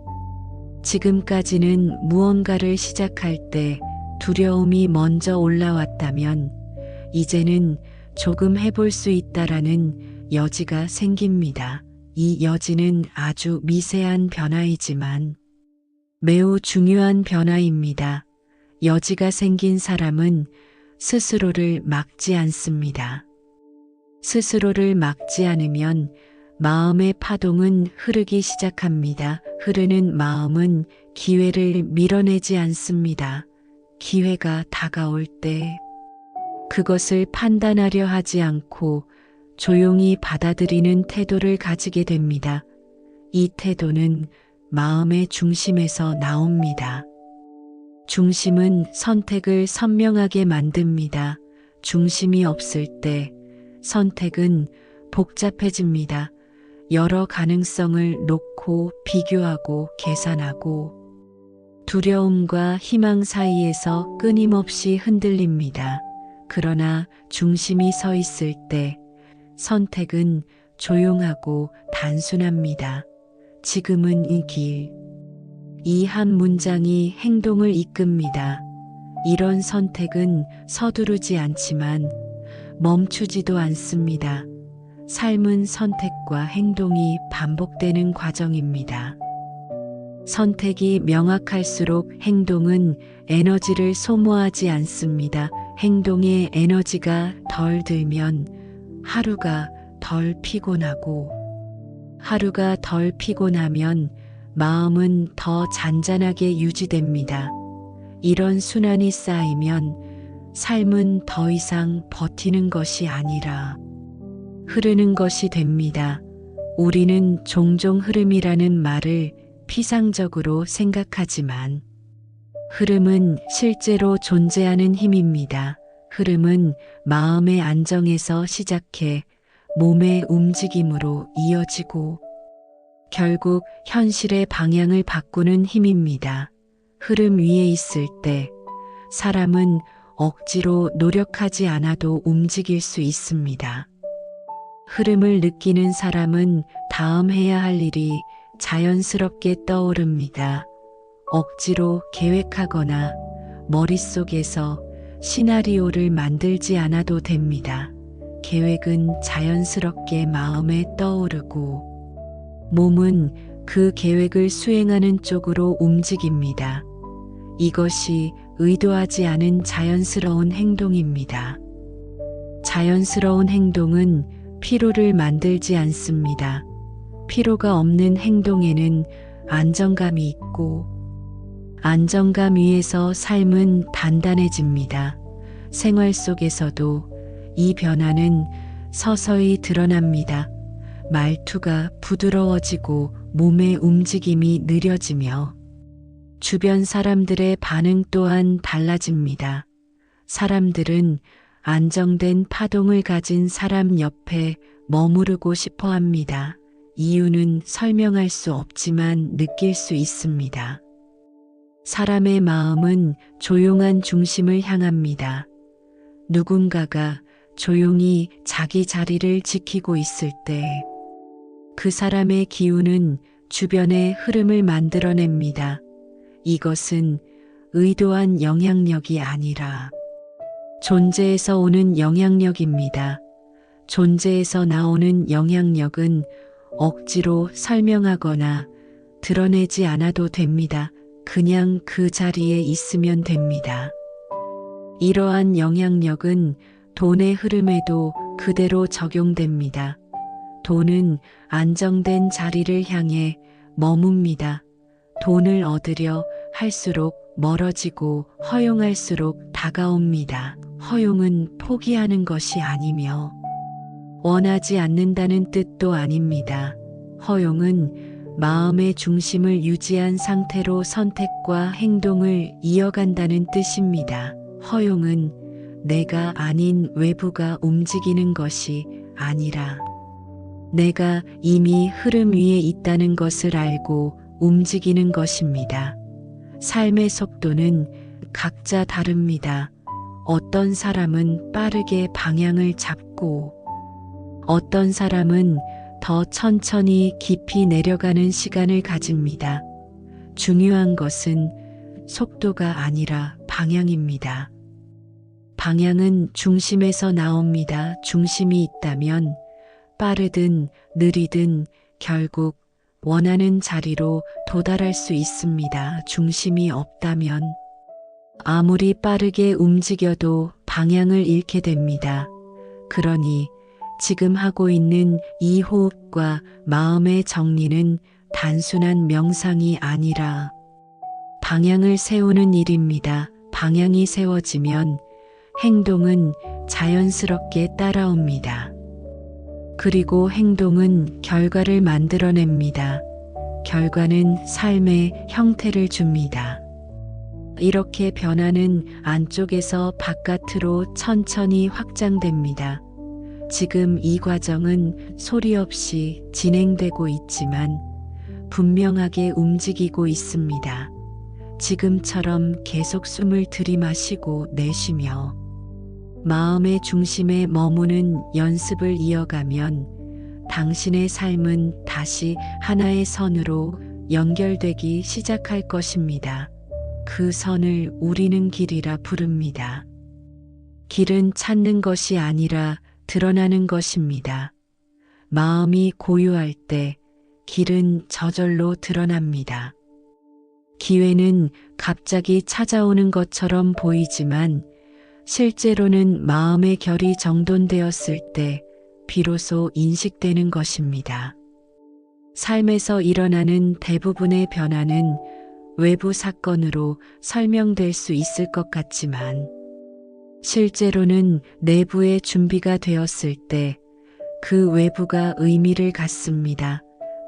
지금까지는 무언가를 시작할 때 두려움이 먼저 올라왔다면, 이제는 조금 해볼 수 있다라는 여지가 생깁니다. 이 여지는 아주 미세한 변화이지만 매우 중요한 변화입니다. 여지가 생긴 사람은 스스로를 막지 않습니다. 스스로를 막지 않으면 마음의 파동은 흐르기 시작합니다. 흐르는 마음은 기회를 밀어내지 않습니다. 기회가 다가올 때 그것을 판단하려 하지 않고 조용히 받아들이는 태도를 가지게 됩니다. 이 태도는 마음의 중심에서 나옵니다. 중심은 선택을 선명하게 만듭니다. 중심이 없을 때 선택은 복잡해집니다. 여러 가능성을 놓고 비교하고 계산하고 두려움과 희망 사이에서 끊임없이 흔들립니다. 그러나 중심이 서 있을 때 선택은 조용하고 단순합니다. 지금은 이 길. 이 한 문장이 행동을 이끕니다. 이런 선택은 서두르지 않지만 멈추지도 않습니다. 삶은 선택과 행동이 반복되는 과정입니다. 선택이 명확할수록 행동은 에너지를 소모하지 않습니다. 행동에 에너지가 덜 들면 하루가 덜 피곤하고, 하루가 덜 피곤하면 마음은 더 잔잔하게 유지됩니다. 이런 순환이 쌓이면 삶은 더 이상 버티는 것이 아니라 흐르는 것이 됩니다. 우리는 종종 흐름이라는 말을 피상적으로 생각하지만 흐름은 실제로 존재하는 힘입니다. 흐름은 마음의 안정에서 시작해 몸의 움직임으로 이어지고 결국 현실의 방향을 바꾸는 힘입니다. 흐름 위에 있을 때 사람은 억지로 노력하지 않아도 움직일 수 있습니다. 흐름을 느끼는 사람은 다음 해야 할 일이 자연스럽게 떠오릅니다. 억지로 계획하거나 머릿속에서 시나리오를 만들지 않아도 됩니다. 계획은 자연스럽게 마음에 떠오르고 몸은 그 계획을 수행하는 쪽으로 움직입니다. 이것이 의도하지 않은 자연스러운 행동입니다. 자연스러운 행동은 피로를 만들지 않습니다. 피로가 없는 행동에는 안정감이 있고 안정감 위에서 삶은 단단해집니다. 생활 속에서도 이 변화는 서서히 드러납니다. 말투가 부드러워지고 몸의 움직임이 느려지며 주변 사람들의 반응 또한 달라집니다. 사람들은 안정된 파동을 가진 사람 옆에 머무르고 싶어 합니다. 이유는 설명할 수 없지만 느낄 수 있습니다. 사람의 마음은 조용한 중심을 향합니다. 누군가가 조용히 자기 자리를 지키고 있을 때 그 사람의 기운은 주변의 흐름을 만들어냅니다. 이것은 의도한 영향력이 아니라 존재에서 오는 영향력입니다. 존재에서 나오는 영향력은 억지로 설명하거나 드러내지 않아도 됩니다. 그냥 그 자리에 있으면 됩니다. 이러한 영향력은 돈의 흐름에도 그대로 적용됩니다. 돈은 안정된 자리를 향해 머뭅니다. 돈을 얻으려 할수록 멀어지고 허용할수록 다가옵니다. 허용은 포기하는 것이 아니며 원하지 않는다는 뜻도 아닙니다. 허용은 마음의 중심을 유지한 상태로 선택과 행동을 이어간다는 뜻입니다. 허용은 내가 아닌 외부가 움직이는 것이 아니라 내가 이미 흐름 위에 있다는 것을 알고 움직이는 것입니다. 삶의 속도는 각자 다릅니다. 어떤 사람은 빠르게 방향을 잡고 어떤 사람은 더 천천히 깊이 내려가는 시간을 가집니다. 중요한 것은 속도가 아니라 방향입니다. 방향은 중심에서 나옵니다. 중심이 있다면 빠르든 느리든 결국 원하는 자리로 도달할 수 있습니다. 중심이 없다면 아무리 빠르게 움직여도 방향을 잃게 됩니다. 그러니 지금 하고 있는 이 호흡과 마음의 정리는 단순한 명상이 아니라 방향을 세우는 일입니다. 방향이 세워지면 행동은 자연스럽게 따라옵니다. 그리고 행동은 결과를 만들어냅니다. 결과는 삶의 형태를 줍니다. 이렇게 변화는 안쪽에서 바깥으로 천천히 확장됩니다. 지금 이 과정은 소리 없이 진행되고 있지만 분명하게 움직이고 있습니다. 지금처럼 계속 숨을 들이마시고 내쉬며 마음의 중심에 머무는 연습을 이어가면 당신의 삶은 다시 하나의 선으로 연결되기 시작할 것입니다. 그 선을 우리는 길이라 부릅니다. 길은 찾는 것이 아니라 드러나는 것입니다. 마음이 고요할 때 길은 저절로 드러납니다. 기회는 갑자기 찾아오는 것처럼 보이지만 실제로는 마음의 결이 정돈되었을 때 비로소 인식되는 것입니다. 삶에서 일어나는 대부분의 변화는 외부 사건으로 설명될 수 있을 것 같지만 실제로는 내부의 준비가 되었을 때 그 외부가 의미를 갖습니다.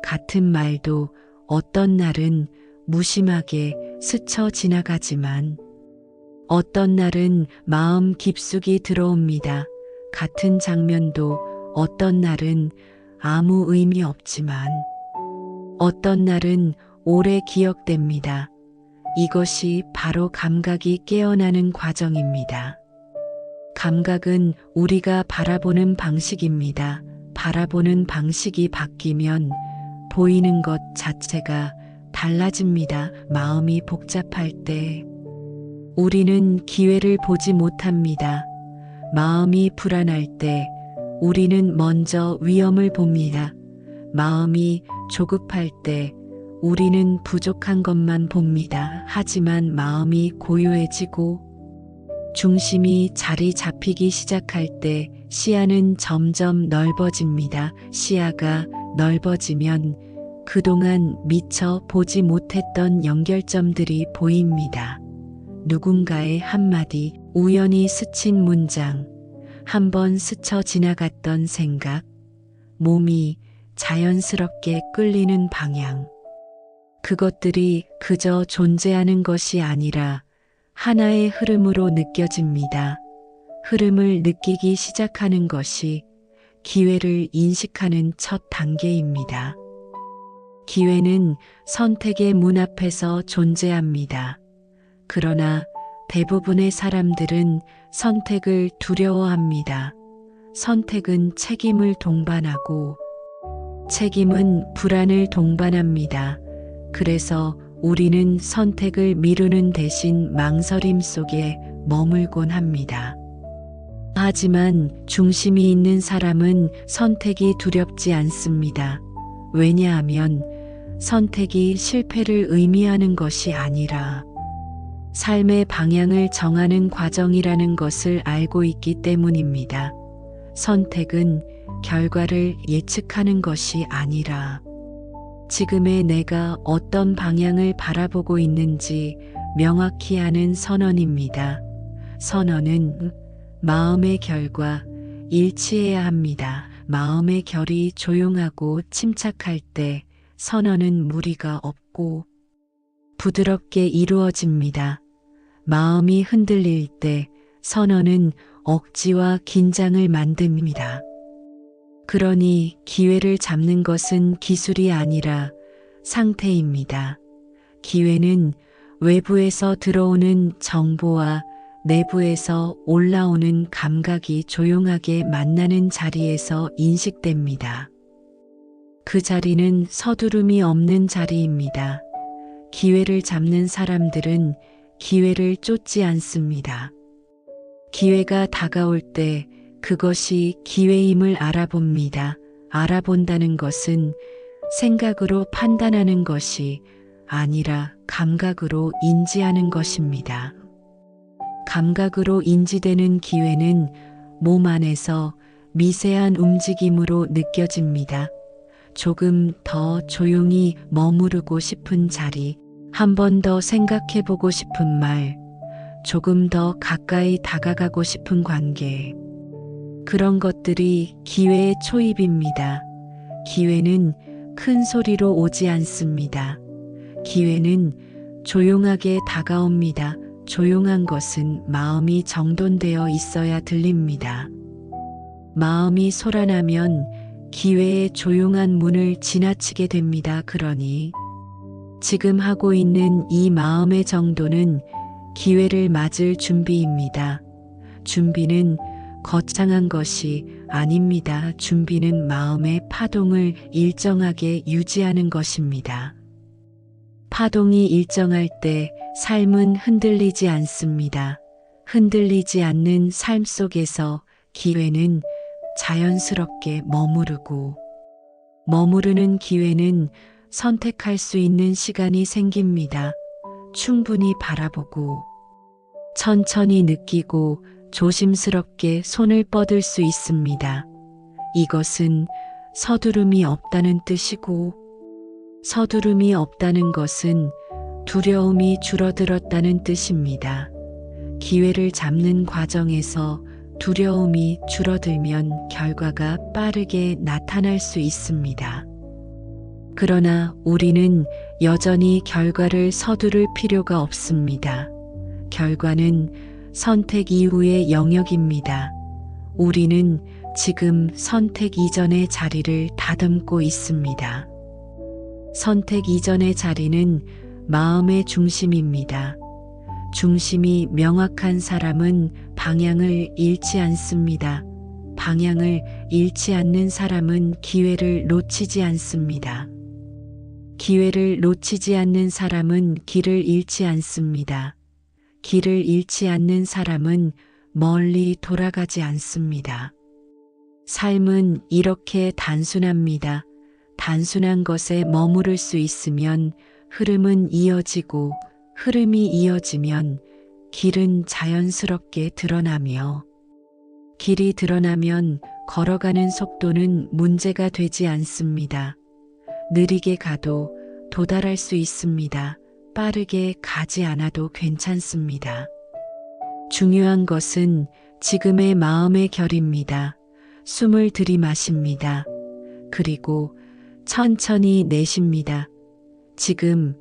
같은 말도 어떤 날은 무심하게 스쳐 지나가지만 어떤 날은 마음 깊숙이 들어옵니다. 같은 장면도 어떤 날은 아무 의미 없지만 어떤 날은 오래 기억됩니다. 이것이 바로 감각이 깨어나는 과정입니다. 감각은 우리가 바라보는 방식입니다. 바라보는 방식이 바뀌면 보이는 것 자체가 달라집니다. 마음이 복잡할 때 우리는 기회를 보지 못합니다. 마음이 불안할 때 우리는 먼저 위험을 봅니다. 마음이 조급할 때 우리는 부족한 것만 봅니다. 하지만 마음이 고요해지고 중심이 자리 잡히기 시작할 때 시야는 점점 넓어집니다. 시야가 넓어지면 그동안 미처 보지 못했던 연결점들이 보입니다. 누군가의 한마디, 우연히 스친 문장, 한번 스쳐 지나갔던 생각, 몸이 자연스럽게 끌리는 방향. 그것들이 그저 존재하는 것이 아니라 하나의 흐름으로 느껴집니다. 흐름을 느끼기 시작하는 것이 기회를 인식하는 첫 단계입니다. 기회는 선택의 문 앞에서 존재합니다. 그러나 대부분의 사람들은 선택을 두려워합니다. 선택은 책임을 동반하고 책임은 불안을 동반합니다. 그래서 우리는 선택을 미루는 대신 망설임 속에 머물곤 합니다. 하지만 중심이 있는 사람은 선택이 두렵지 않습니다. 왜냐하면 선택이 실패를 의미하는 것이 아니라 삶의 방향을 정하는 과정이라는 것을 알고 있기 때문입니다. 선택은 결과를 예측하는 것이 아니라 지금의 내가 어떤 방향을 바라보고 있는지 명확히 아는 선언입니다. 선언은 마음의 결과 일치해야 합니다. 마음의 결이 조용하고 침착할 때 선언은 무리가 없고 부드럽게 이루어집니다. 마음이 흔들릴 때 선언은 억지와 긴장을 만듭니다. 그러니 기회를 잡는 것은 기술이 아니라 상태입니다. 기회는 외부에서 들어오는 정보와 내부에서 올라오는 감각이 조용하게 만나는 자리에서 인식됩니다. 그 자리는 서두름이 없는 자리입니다. 기회를 잡는 사람들은 기회를 쫓지 않습니다. 기회가 다가올 때 그것이 기회임을 알아봅니다. 알아본다는 것은 생각으로 판단하는 것이 아니라 감각으로 인지하는 것입니다. 감각으로 인지되는 기회는 몸 안에서 미세한 움직임으로 느껴집니다. 조금 더 조용히 머무르고 싶은 자리, 한 번 더 생각해 보고 싶은 말, 조금 더 가까이 다가가고 싶은 관계. 그런 것들이 기회의 초입입니다. 기회는 큰 소리로 오지 않습니다. 기회는 조용하게 다가옵니다. 조용한 것은 마음이 정돈되어 있어야 들립니다. 마음이 소란하면 기회의 조용한 문을 지나치게 됩니다. 그러니 지금 하고 있는 이 마음의 정도는 기회를 맞을 준비입니다. 준비는 거창한 것이 아닙니다. 준비는 마음의 파동을 일정하게 유지하는 것입니다. 파동이 일정할 때 삶은 흔들리지 않습니다. 흔들리지 않는 삶 속에서 기회는 자연스럽게 머무르는 기회는 선택할 수 있는 시간이 생깁니다. 충분히 바라보고 천천히 느끼고 조심스럽게 손을 뻗을 수 있습니다. 이것은 서두름이 없다는 뜻이고, 서두름이 없다는 것은 두려움이 줄어들었다는 뜻입니다. 기회를 잡는 과정에서 두려움이 줄어들면 결과가 빠르게 나타날 수 있습니다. 그러나 우리는 여전히 결과를 서두를 필요가 없습니다. 결과는 선택 이후의 영역입니다. 우리는 지금 선택 이전의 자리를 다듬고 있습니다. 선택 이전의 자리는 마음의 중심입니다. 중심이 명확한 사람은 방향을 잃지 않습니다. 방향을 잃지 않는 사람은 기회를 놓치지 않습니다. 기회를 놓치지 않는 사람은 길을 잃지 않습니다. 길을 잃지 않는 사람은 멀리 돌아가지 않습니다. 삶은 이렇게 단순합니다. 단순한 것에 머무를 수 있으면 흐름은 이어지고, 흐름이 이어지면 길은 자연스럽게 드러나며, 길이 드러나면 걸어가는 속도는 문제가 되지 않습니다. 느리게 가도 도달할 수 있습니다. 빠르게 가지 않아도 괜찮습니다. 중요한 것은 지금의 마음의 결입니다. 숨을 들이마십니다. 그리고 천천히 내쉽니다. 지금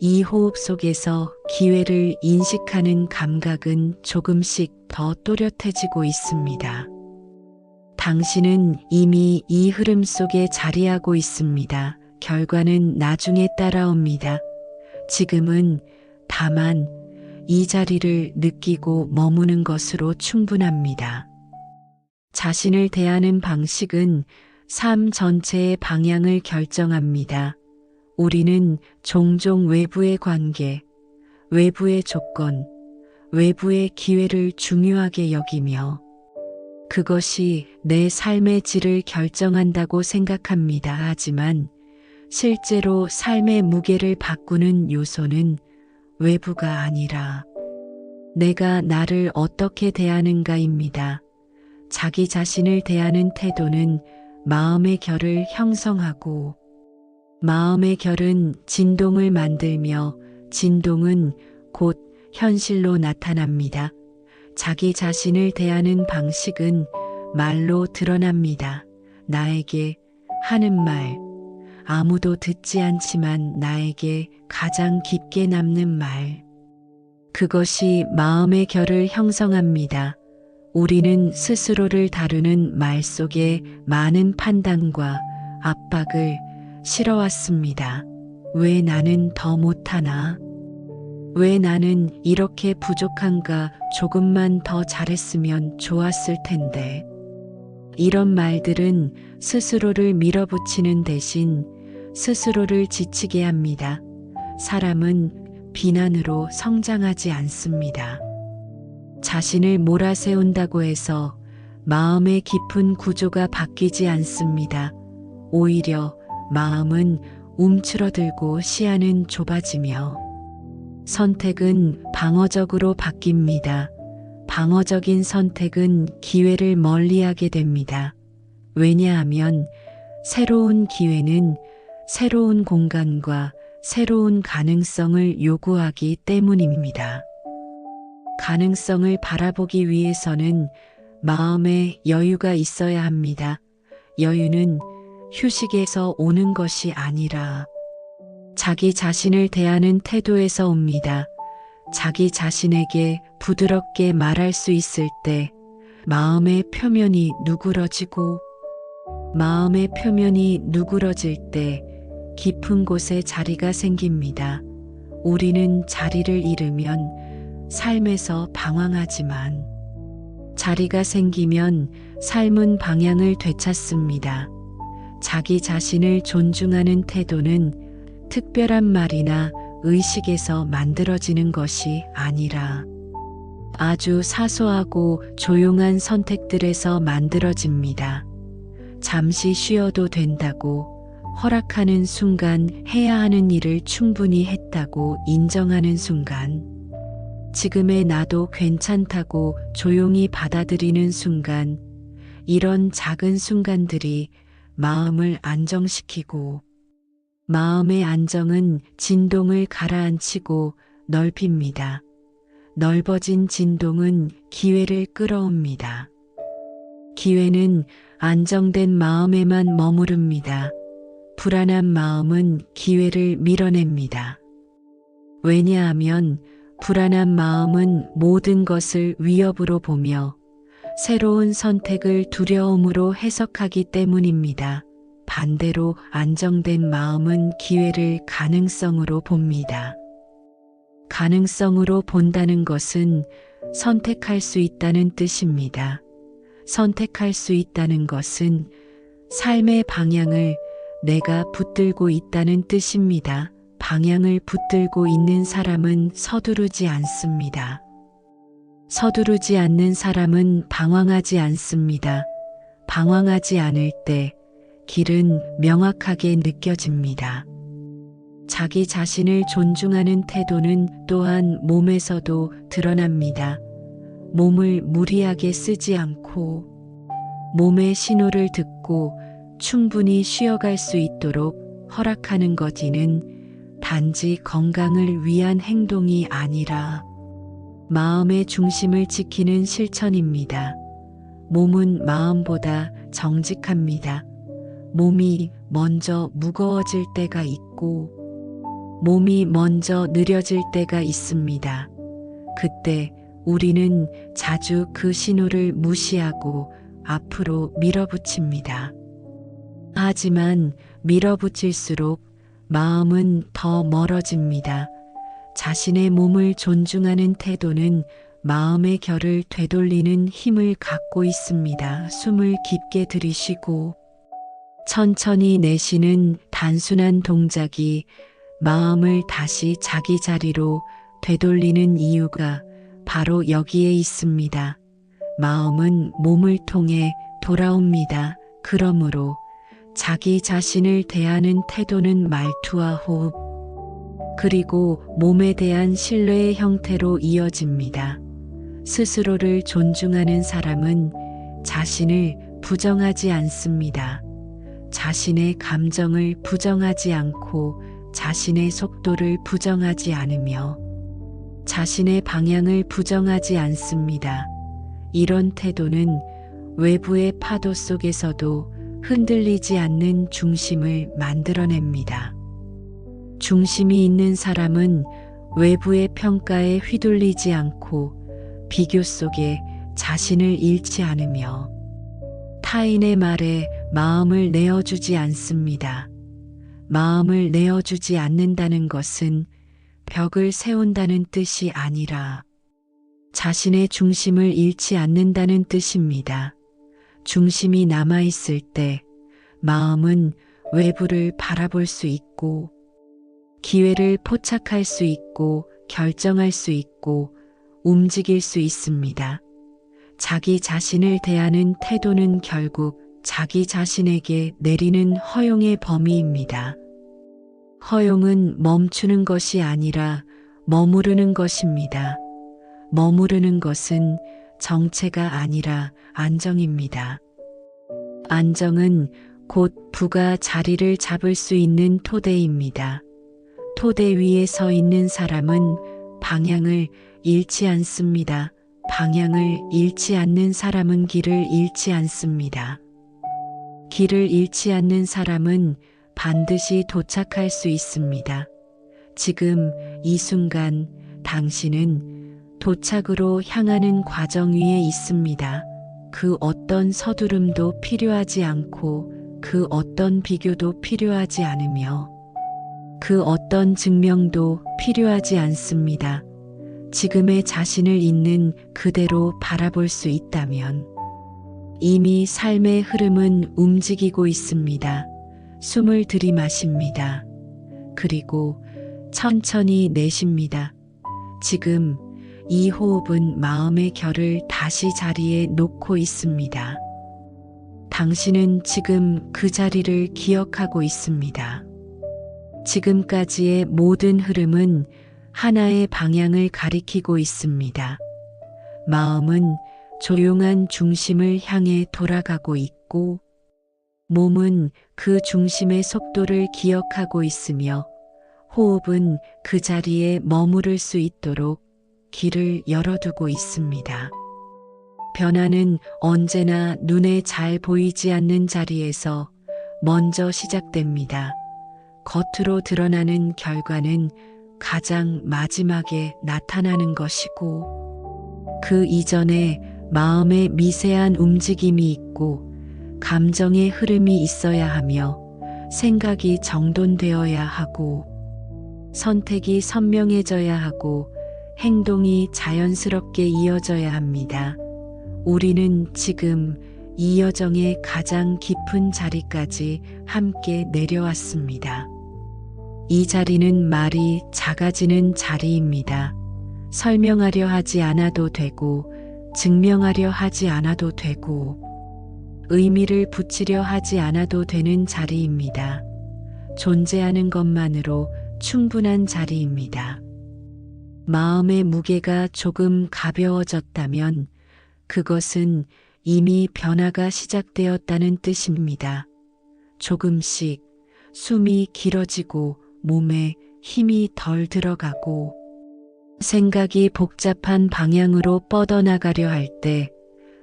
이 호흡 속에서 기회를 인식하는 감각은 조금씩 더 또렷해지고 있습니다. 당신은 이미 이 흐름 속에 자리하고 있습니다. 결과는 나중에 따라옵니다. 지금은 다만 이 자리를 느끼고 머무는 것으로 충분합니다. 자신을 대하는 방식은 삶 전체의 방향을 결정합니다. 우리는 종종 외부의 관계, 외부의 조건, 외부의 기회를 중요하게 여기며 그것이 내 삶의 질을 결정한다고 생각합니다. 하지만 실제로 삶의 무게를 바꾸는 요소는 외부가 아니라 내가 나를 어떻게 대하는가입니다. 자기 자신을 대하는 태도는 마음의 결을 형성하고, 마음의 결은 진동을 만들며 진동은 곧 현실로 나타납니다. 자기 자신을 대하는 방식은 말로 드러납니다. 나에게 하는 말, 아무도 듣지 않지만 나에게 가장 깊게 남는 말. 그것이 마음의 결을 형성합니다. 우리는 스스로를 다루는 말 속에 많은 판단과 압박을 실어왔습니다. 왜 나는 더 못하나? 왜 나는 이렇게 부족한가? 조금만 더 잘했으면 좋았을 텐데. 이런 말들은 스스로를 밀어붙이는 대신 스스로를 지치게 합니다. 사람은 비난으로 성장하지 않습니다. 자신을 몰아세운다고 해서 마음의 깊은 구조가 바뀌지 않습니다. 오히려 마음은 움츠러들고 시야는 좁아지며 선택은 방어적으로 바뀝니다. 방어적인 선택은 기회를 멀리하게 됩니다. 왜냐하면 새로운 기회는 새로운 공간과 새로운 가능성을 요구하기 때문입니다. 가능성을 바라보기 위해서는 마음에 여유가 있어야 합니다. 여유는 휴식에서 오는 것이 아니라 자기 자신을 대하는 태도에서 옵니다. 자기 자신에게 부드럽게 말할 수 있을 때 마음의 표면이 누그러지고 마음의 표면이 누그러질 때 깊은 곳에 자리가 생깁니다. 우리는 자리를 잃으면 삶에서 방황하지만 자리가 생기면 삶은 방향을 되찾습니다. 자기 자신을 존중하는 태도는 특별한 말이나 의식에서 만들어지는 것이 아니라 아주 사소하고 조용한 선택들에서 만들어집니다. 잠시 쉬어도 된다고 허락하는 순간, 해야 하는 일을 충분히 했다고 인정하는 순간, 지금의 나도 괜찮다고 조용히 받아들이는 순간, 이런 작은 순간들이 마음을 안정시키고 마음의 안정은 진동을 가라앉히고 넓힙니다. 넓어진 진동은 기회를 끌어옵니다. 기회는 안정된 마음에만 머무릅니다. 불안한 마음은 기회를 밀어냅니다. 왜냐하면 불안한 마음은 모든 것을 위협으로 보며 새로운 선택을 두려움으로 해석하기 때문입니다. 반대로 안정된 마음은 기회를 가능성으로 봅니다. 가능성으로 본다는 것은 선택할 수 있다는 뜻입니다. 선택할 수 있다는 것은 삶의 방향을 내가 붙들고 있다는 뜻입니다. 방향을 붙들고 있는 사람은 서두르지 않습니다. 서두르지 않는 사람은 방황하지 않습니다. 방황하지 않을 때 길은 명확하게 느껴집니다. 자기 자신을 존중하는 태도는 또한 몸에서도 드러납니다. 몸을 무리하게 쓰지 않고 몸의 신호를 듣고 충분히 쉬어갈 수 있도록 허락하는 것이는 단지 건강을 위한 행동이 아니라 마음의 중심을 지키는 실천입니다. 몸은 마음보다 정직합니다. 몸이 먼저 무거워질 때가 있고 몸이 먼저 느려질 때가 있습니다. 그때 우리는 자주 그 신호를 무시하고 앞으로 밀어붙입니다. 하지만 밀어붙일수록 마음은 더 멀어집니다. 자신의 몸을 존중하는 태도는 마음의 결을 되돌리는 힘을 갖고 있습니다. 숨을 깊게 들이쉬고 천천히 내쉬는 단순한 동작이 마음을 다시 자기 자리로 되돌리는 이유가 바로 여기에 있습니다. 마음은 몸을 통해 돌아옵니다. 그러므로 자기 자신을 대하는 태도는 말투와 호흡, 그리고 몸에 대한 신뢰의 형태로 이어집니다. 스스로를 존중하는 사람은 자신을 부정하지 않습니다. 자신의 감정을 부정하지 않고 자신의 속도를 부정하지 않으며 자신의 방향을 부정하지 않습니다. 이런 태도는 외부의 파도 속에서도 흔들리지 않는 중심을 만들어냅니다. 중심이 있는 사람은 외부의 평가에 휘둘리지 않고 비교 속에 자신을 잃지 않으며 타인의 말에 마음을 내어주지 않습니다. 마음을 내어주지 않는다는 것은 벽을 세운다는 뜻이 아니라 자신의 중심을 잃지 않는다는 뜻입니다. 중심이 남아있을 때 마음은 외부를 바라볼 수 있고 기회를 포착할 수 있고 결정할 수 있고 움직일 수 있습니다. 자기 자신을 대하는 태도는 결국 자기 자신에게 내리는 허용의 범위입니다. 허용은 멈추는 것이 아니라 머무르는 것입니다. 머무르는 것은 정체가 아니라 안정입니다. 안정은 곧 부가 자리를 잡을 수 있는 토대입니다. 토대 위에 서 있는 사람은 방향을 잃지 않습니다. 방향을 잃지 않는 사람은 길을 잃지 않습니다. 길을 잃지 않는 사람은 반드시 도착할 수 있습니다. 지금 이 순간 당신은 도착으로 향하는 과정 위에 있습니다. 그 어떤 서두름도 필요하지 않고 그 어떤 비교도 필요하지 않으며 그 어떤 증명도 필요하지 않습니다. 지금의 자신을 있는 그대로 바라볼 수 있다면 이미 삶의 흐름은 움직이고 있습니다. 숨을 들이마십니다. 그리고 천천히 내쉽니다. 지금 이 호흡은 마음의 결을 다시 자리에 놓고 있습니다. 당신은 지금 그 자리를 기억하고 있습니다. 지금까지의 모든 흐름은 하나의 방향을 가리키고 있습니다. 마음은 조용한 중심을 향해 돌아가고 있고 몸은 그 중심의 속도를 기억하고 있으며 호흡은 그 자리에 머무를 수 있도록 길을 열어두고 있습니다. 변화는 언제나 눈에 잘 보이지 않는 자리에서 먼저 시작됩니다. 겉으로 드러나는 결과는 가장 마지막에 나타나는 것이고 그 이전에 마음의 미세한 움직임이 있고 감정의 흐름이 있어야 하며 생각이 정돈되어야 하고 선택이 선명해져야 하고 행동이 자연스럽게 이어져야 합니다. 우리는 지금 이 여정의 가장 깊은 자리까지 함께 내려왔습니다. 이 자리는 말이 작아지는 자리입니다. 설명하려 하지 않아도 되고 증명하려 하지 않아도 되고 의미를 붙이려 하지 않아도 되는 자리입니다. 존재하는 것만으로 충분한 자리입니다. 마음의 무게가 조금 가벼워졌다면 그것은 이미 변화가 시작되었다는 뜻입니다. 조금씩 숨이 길어지고 몸에 힘이 덜 들어가고 생각이 복잡한 방향으로 뻗어나가려 할 때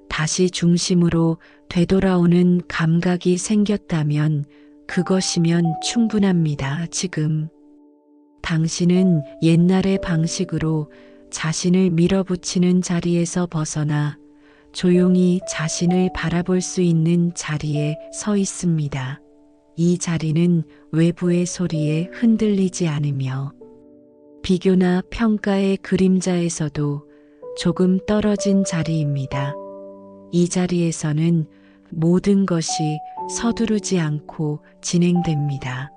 다시 중심으로 되돌아오는 감각이 생겼다면 그것이면 충분합니다. 지금 당신은 옛날의 방식으로 자신을 밀어붙이는 자리에서 벗어나 조용히 자신을 바라볼 수 있는 자리에 서 있습니다. 이 자리는 외부의 소리에 흔들리지 않으며 비교나 평가의 그림자에서도 조금 떨어진 자리입니다. 이 자리에서는 모든 것이 서두르지 않고 진행됩니다.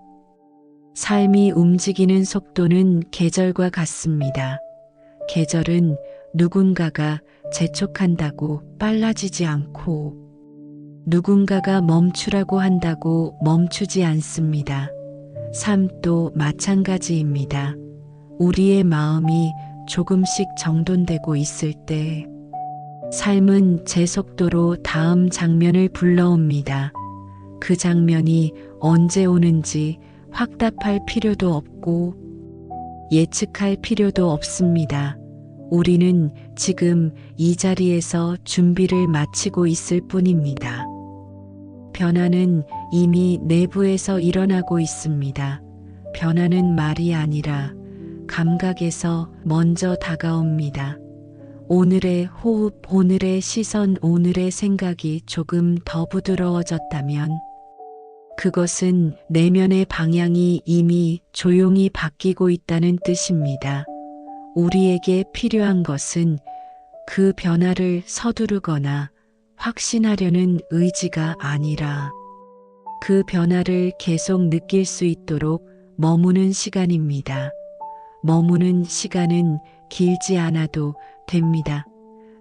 삶이 움직이는 속도는 계절과 같습니다. 계절은 누군가가 재촉한다고 빨라지지 않고 누군가가 멈추라고 한다고 멈추지 않습니다. 삶도 마찬가지입니다. 우리의 마음이 조금씩 정돈되고 있을 때 삶은 제 속도로 다음 장면을 불러옵니다. 그 장면이 언제 오는지 확답할 필요도 없고 예측할 필요도 없습니다. 우리는 지금 이 자리에서 준비를 마치고 있을 뿐입니다. 변화는 이미 내부에서 일어나고 있습니다. 변화는 말이 아니라 감각에서 먼저 다가옵니다. 오늘의 호흡, 오늘의 시선, 오늘의 생각이 조금 더 부드러워졌다면 그것은 내면의 방향이 이미 조용히 바뀌고 있다는 뜻입니다. 우리에게 필요한 것은 그 변화를 서두르거나 확신하려는 의지가 아니라 그 변화를 계속 느낄 수 있도록 머무는 시간입니다. 머무는 시간은 길지 않아도 됩니다.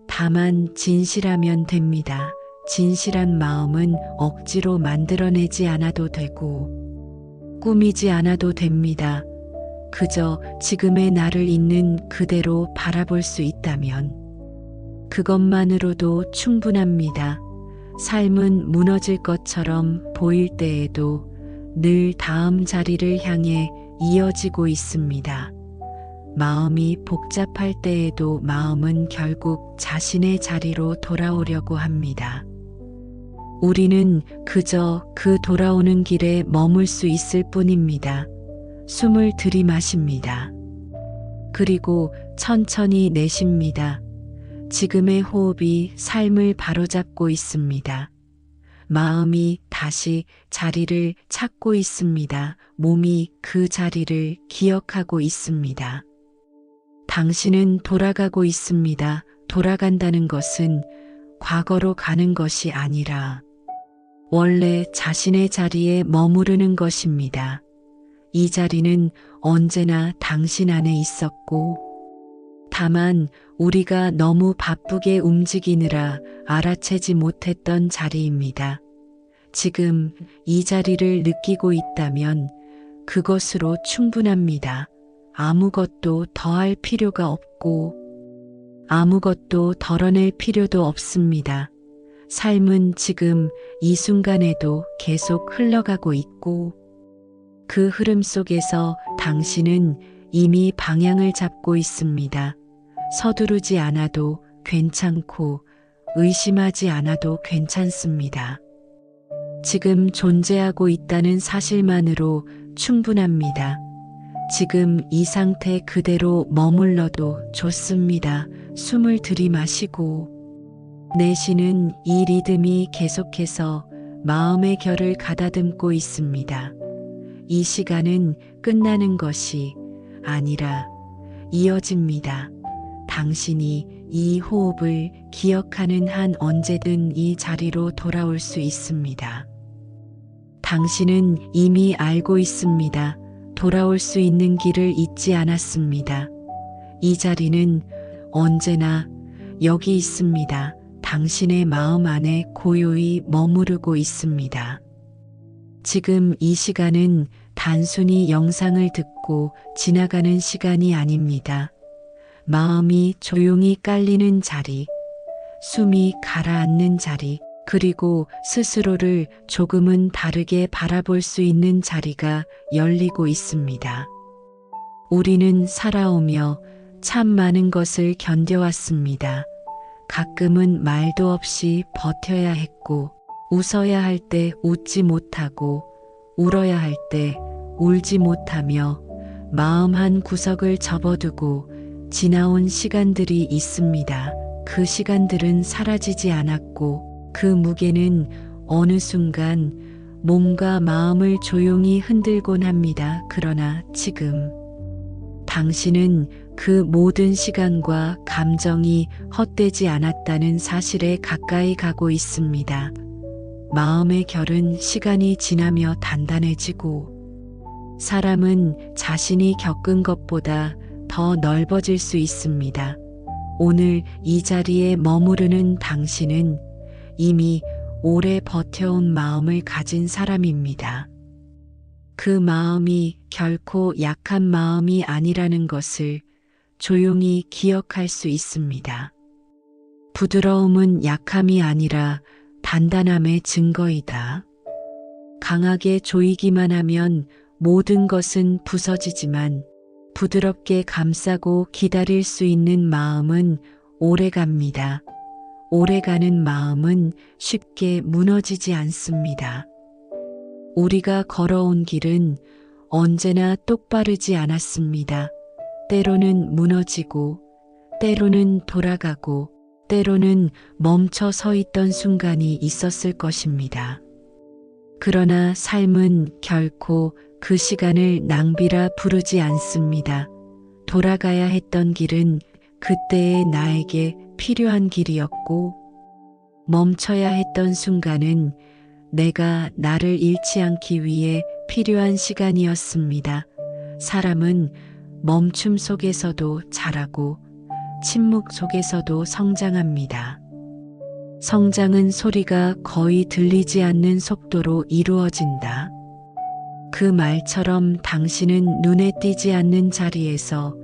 다만 진실하면 됩니다. 진실한 마음은 억지로 만들어내지 않아도 되고 꾸미지 않아도 됩니다. 그저 지금의 나를 있는 그대로 바라볼 수 있다면 그것만으로도 충분합니다. 삶은 무너질 것처럼 보일 때에도 늘 다음 자리를 향해 이어지고 있습니다. 마음이 복잡할 때에도 마음은 결국 자신의 자리로 돌아오려고 합니다. 우리는 그저 그 돌아오는 길에 머물 수 있을 뿐입니다. 숨을 들이마십니다. 그리고 천천히 내쉽니다. 지금의 호흡이 삶을 바로잡고 있습니다. 마음이 다시 자리를 찾고 있습니다. 몸이 그 자리를 기억하고 있습니다. 당신은 돌아가고 있습니다. 돌아간다는 것은 과거로 가는 것이 아니라 원래 자신의 자리에 머무르는 것입니다. 이 자리는 언제나 당신 안에 있었고 다만 우리가 너무 바쁘게 움직이느라 알아채지 못했던 자리입니다. 지금 이 자리를 느끼고 있다면 그것으로 충분합니다. 아무것도 더할 필요가 없고 아무것도 덜어낼 필요도 없습니다. 삶은 지금 이 순간에도 계속 흘러가고 있고 그 흐름 속에서 당신은 이미 방향을 잡고 있습니다. 서두르지 않아도 괜찮고 의심하지 않아도 괜찮습니다. 지금 존재하고 있다는 사실만으로 충분합니다. 지금 이 상태 그대로 머물러도 좋습니다. 숨을 들이마시고 내쉬는 이 리듬이 계속해서 마음의 결을 가다듬고 있습니다. 이 시간은 끝나는 것이 아니라 이어집니다. 당신이 이 호흡을 기억하는 한 언제든 이 자리로 돌아올 수 있습니다. 당신은 이미 알고 있습니다. 돌아올 수 있는 길을 잊지 않았습니다. 이 자리는 언제나 여기 있습니다. 당신의 마음 안에 고요히 머무르고 있습니다. 지금 이 시간은 단순히 영상을 듣고 지나가는 시간이 아닙니다. 마음이 조용히 깔리는 자리, 숨이 가라앉는 자리, 그리고 스스로를 조금은 다르게 바라볼 수 있는 자리가 열리고 있습니다. 우리는 살아오며 참 많은 것을 견뎌왔습니다. 가끔은 말도 없이 버텨야 했고, 웃어야 할 때 웃지 못하고, 울어야 할 때 울지 못하며 마음 한 구석을 접어두고 지나온 시간들이 있습니다. 그 시간들은 사라지지 않았고 그 무게는 어느 순간 몸과 마음을 조용히 흔들곤 합니다. 그러나 지금 당신은 그 모든 시간과 감정이 헛되지 않았다는 사실에 가까이 가고 있습니다. 마음의 결은 시간이 지나며 단단해지고 사람은 자신이 겪은 것보다 더 넓어질 수 있습니다. 오늘 이 자리에 머무르는 당신은 이미 오래 버텨온 마음을 가진 사람입니다. 그 마음이 결코 약한 마음이 아니라는 것을 조용히 기억할 수 있습니다. 부드러움은 약함이 아니라 단단함의 증거이다. 강하게 조이기만 하면 모든 것은 부서지지만 부드럽게 감싸고 기다릴 수 있는 마음은 오래갑니다. 오래가는 마음은 쉽게 무너지지 않습니다. 우리가 걸어온 길은 언제나 똑바르지 않았습니다. 때로는 무너지고, 때로는 돌아가고 때로는 멈춰 서 있던 순간이 있었을 것입니다. 그러나 삶은 결코 그 시간을 낭비라 부르지 않습니다. 돌아가야 했던 길은 그때의 나에게 필요한 길이었고, 멈춰야 했던 순간은 내가 나를 잃지 않기 위해 필요한 시간이었습니다. 사람은 멈춤 속에서도 자라고 침묵 속에서도 성장합니다. 성장은 소리가 거의 들리지 않는 속도로 이루어진다. 그 말처럼 당신은 눈에 띄지 않는 자리에서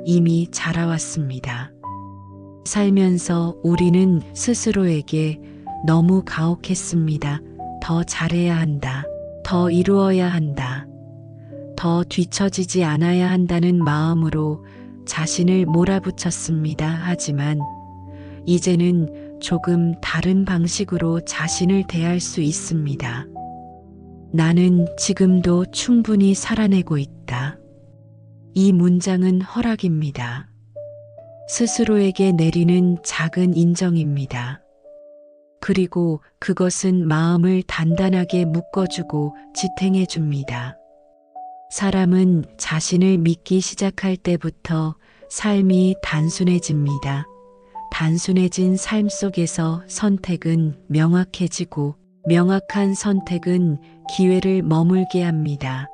이미 자라왔습니다. 살면서 우리는 스스로에게 너무 가혹했습니다. 더 잘해야 한다. 더 이루어야 한다. 더 뒤처지지 않아야 한다는 마음으로 자신을 몰아붙였습니다. 하지만 이제는 조금 다른 방식으로 자신을 대할 수 있습니다. 나는 지금도 충분히 살아내고 있다. 이 문장은 허락입니다. 스스로에게 내리는 작은 인정입니다. 그리고 그것은 마음을 단단하게 묶어주고 지탱해줍니다. 사람은 자신을 믿기 시작할 때부터 삶이 단순해집니다. 단순해진 삶 속에서 선택은 명확해지고, 명확한 선택은 기회를 머물게 합니다.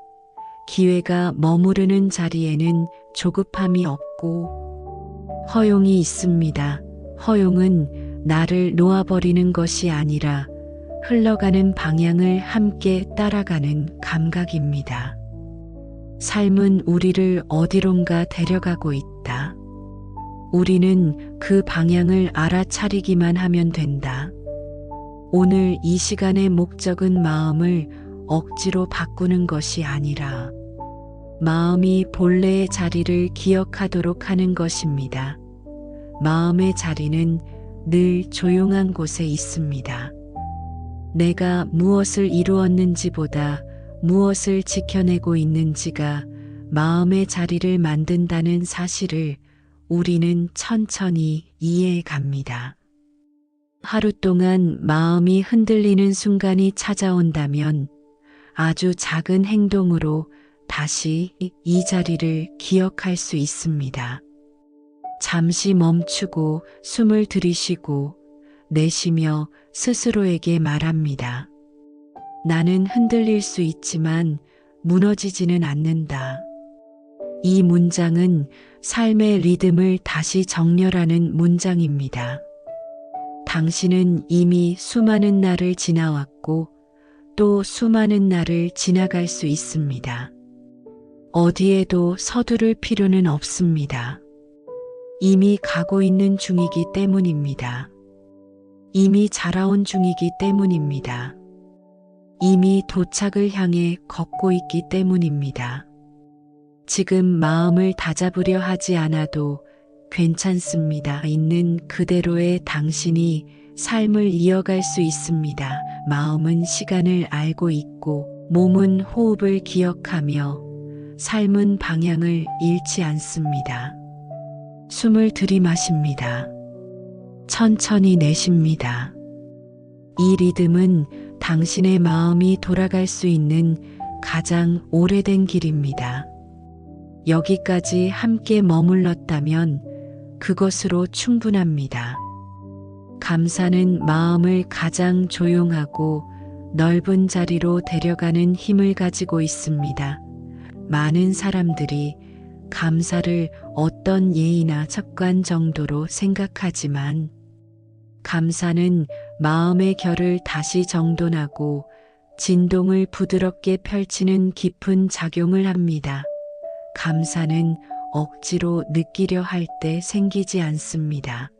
기회가 머무르는 자리에는 조급함이 없고 허용이 있습니다. 허용은 나를 놓아버리는 것이 아니라 흘러가는 방향을 함께 따라가는 감각입니다. 삶은 우리를 어디론가 데려가고 있다. 우리는 그 방향을 알아차리기만 하면 된다. 오늘 이 시간의 목적은 마음을 억지로 바꾸는 것이 아니라 마음이 본래의 자리를 기억하도록 하는 것입니다. 마음의 자리는 늘 조용한 곳에 있습니다. 내가 무엇을 이루었는지보다 무엇을 지켜내고 있는지가 마음의 자리를 만든다는 사실을 우리는 천천히 이해해 갑니다. 하루 동안 마음이 흔들리는 순간이 찾아온다면 아주 작은 행동으로 다시 이 자리를 기억할 수 있습니다. 잠시 멈추고 숨을 들이쉬고 내쉬며 스스로에게 말합니다. 나는 흔들릴 수 있지만 무너지지는 않는다. 이 문장은 삶의 리듬을 다시 정렬하는 문장입니다. 당신은 이미 수많은 날을 지나왔고 또 수많은 날을 지나갈 수 있습니다. 어디에도 서두를 필요는 없습니다. 이미 가고 있는 중이기 때문입니다. 이미 자라온 중이기 때문입니다. 이미 도착을 향해 걷고 있기 때문입니다. 지금 마음을 다잡으려 하지 않아도 괜찮습니다. 있는 그대로의 당신이 삶을 이어갈 수 있습니다. 마음은 시간을 알고 있고 몸은 호흡을 기억하며 삶은 방향을 잃지 않습니다. 숨을 들이마십니다. 천천히 내쉽니다. 이 리듬은 당신의 마음이 돌아갈 수 있는 가장 오래된 길입니다. 여기까지 함께 머물렀다면 그것으로 충분합니다. 감사는 마음을 가장 조용하고 넓은 자리로 데려가는 힘을 가지고 있습니다. 많은 사람들이 감사를 어떤 예의나 습관 정도로 생각하지만 감사는 마음의 결을 다시 정돈하고 진동을 부드럽게 펼치는 깊은 작용을 합니다. 감사는 억지로 느끼려 할 때 생기지 않습니다.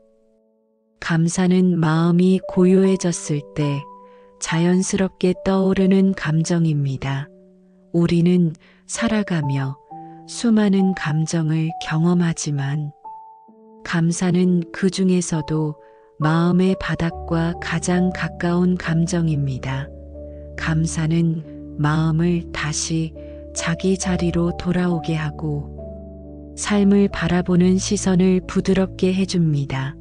감사는 마음이 고요해졌을 때 자연스럽게 떠오르는 감정입니다. 우리는 살아가며 수많은 감정을 경험하지만 감사는 그 중에서도 마음의 바닥과 가장 가까운 감정입니다. 감사는 마음을 다시 자기 자리로 돌아오게 하고 삶을 바라보는 시선을 부드럽게 해줍니다.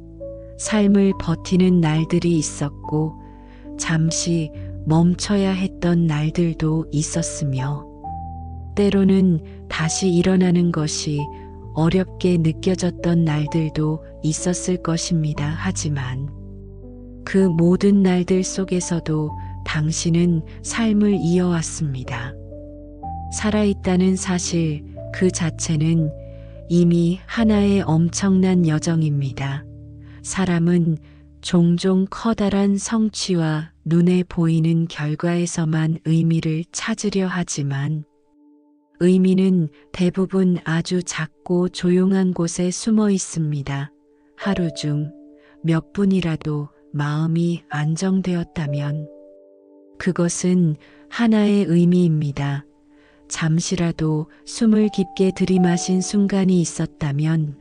삶을 버티는 날들이 있었고 잠시 멈춰야 했던 날들도 있었으며 때로는 다시 일어나는 것이 어렵게 느껴졌던 날들도 있었을 것입니다. 하지만 그 모든 날들 속에서도 당신은 삶을 이어왔습니다. 살아있다는 사실 그 자체는 이미 하나의 엄청난 여정입니다. 사람은 종종 커다란 성취와 눈에 보이는 결과에서만 의미를 찾으려 하지만 의미는 대부분 아주 작고 조용한 곳에 숨어 있습니다. 하루 중 몇 분이라도 마음이 안정되었다면 그것은 하나의 의미입니다. 잠시라도 숨을 깊게 들이마신 순간이 있었다면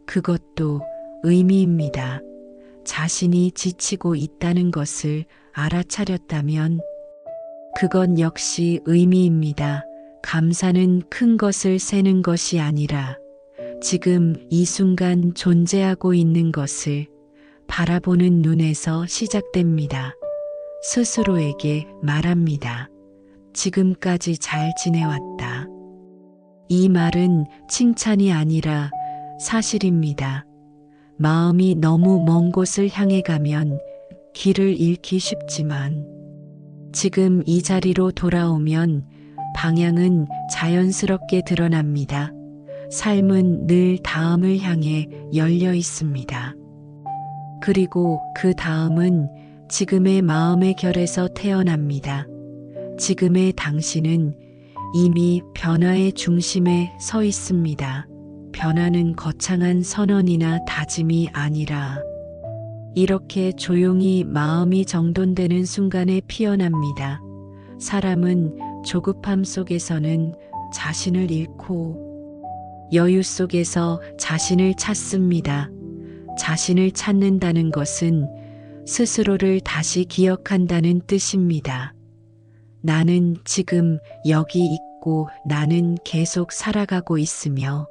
그것도 의미입니다. 자신이 지치고 있다는 것을 알아차렸다면 그건 역시 의미입니다. 감사는 큰 것을 세는 것이 아니라 지금 이 순간 존재하고 있는 것을 바라보는 눈에서 시작됩니다. 스스로에게 말합니다. 지금까지 잘 지내왔다. 이 말은 칭찬이 아니라 사실입니다. 마음이 너무 먼 곳을 향해 가면 길을 잃기 쉽지만 지금 이 자리로 돌아오면 방향은 자연스럽게 드러납니다. 삶은 늘 다음을 향해 열려 있습니다. 그리고 그 다음은 지금의 마음의 결에서 태어납니다. 지금의 당신은 이미 변화의 중심에 서 있습니다. 변화는 거창한 선언이나 다짐이 아니라 이렇게 조용히 마음이 정돈되는 순간에 피어납니다. 사람은 조급함 속에서는 자신을 잃고 여유 속에서 자신을 찾습니다. 자신을 찾는다는 것은 스스로를 다시 기억한다는 뜻입니다. 나는 지금 여기 있고 나는 계속 살아가고 있으며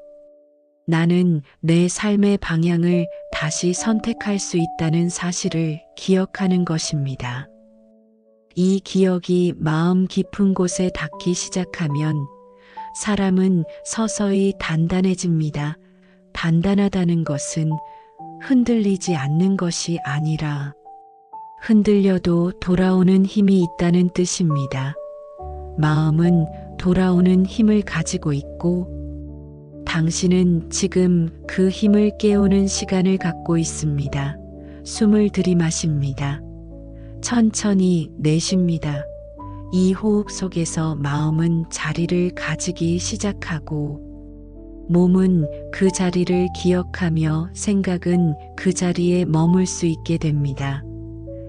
나는 내 삶의 방향을 다시 선택할 수 있다는 사실을 기억하는 것입니다. 이 기억이 마음 깊은 곳에 닿기 시작하면 사람은 서서히 단단해집니다. 단단하다는 것은 흔들리지 않는 것이 아니라 흔들려도 돌아오는 힘이 있다는 뜻입니다. 마음은 돌아오는 힘을 가지고 있고 당신은 지금 그 힘을 깨우는 시간을 갖고 있습니다. 숨을 들이마십니다. 천천히 내쉽니다. 이 호흡 속에서 마음은 자리를 가지기 시작하고 몸은 그 자리를 기억하며 생각은 그 자리에 머물 수 있게 됩니다.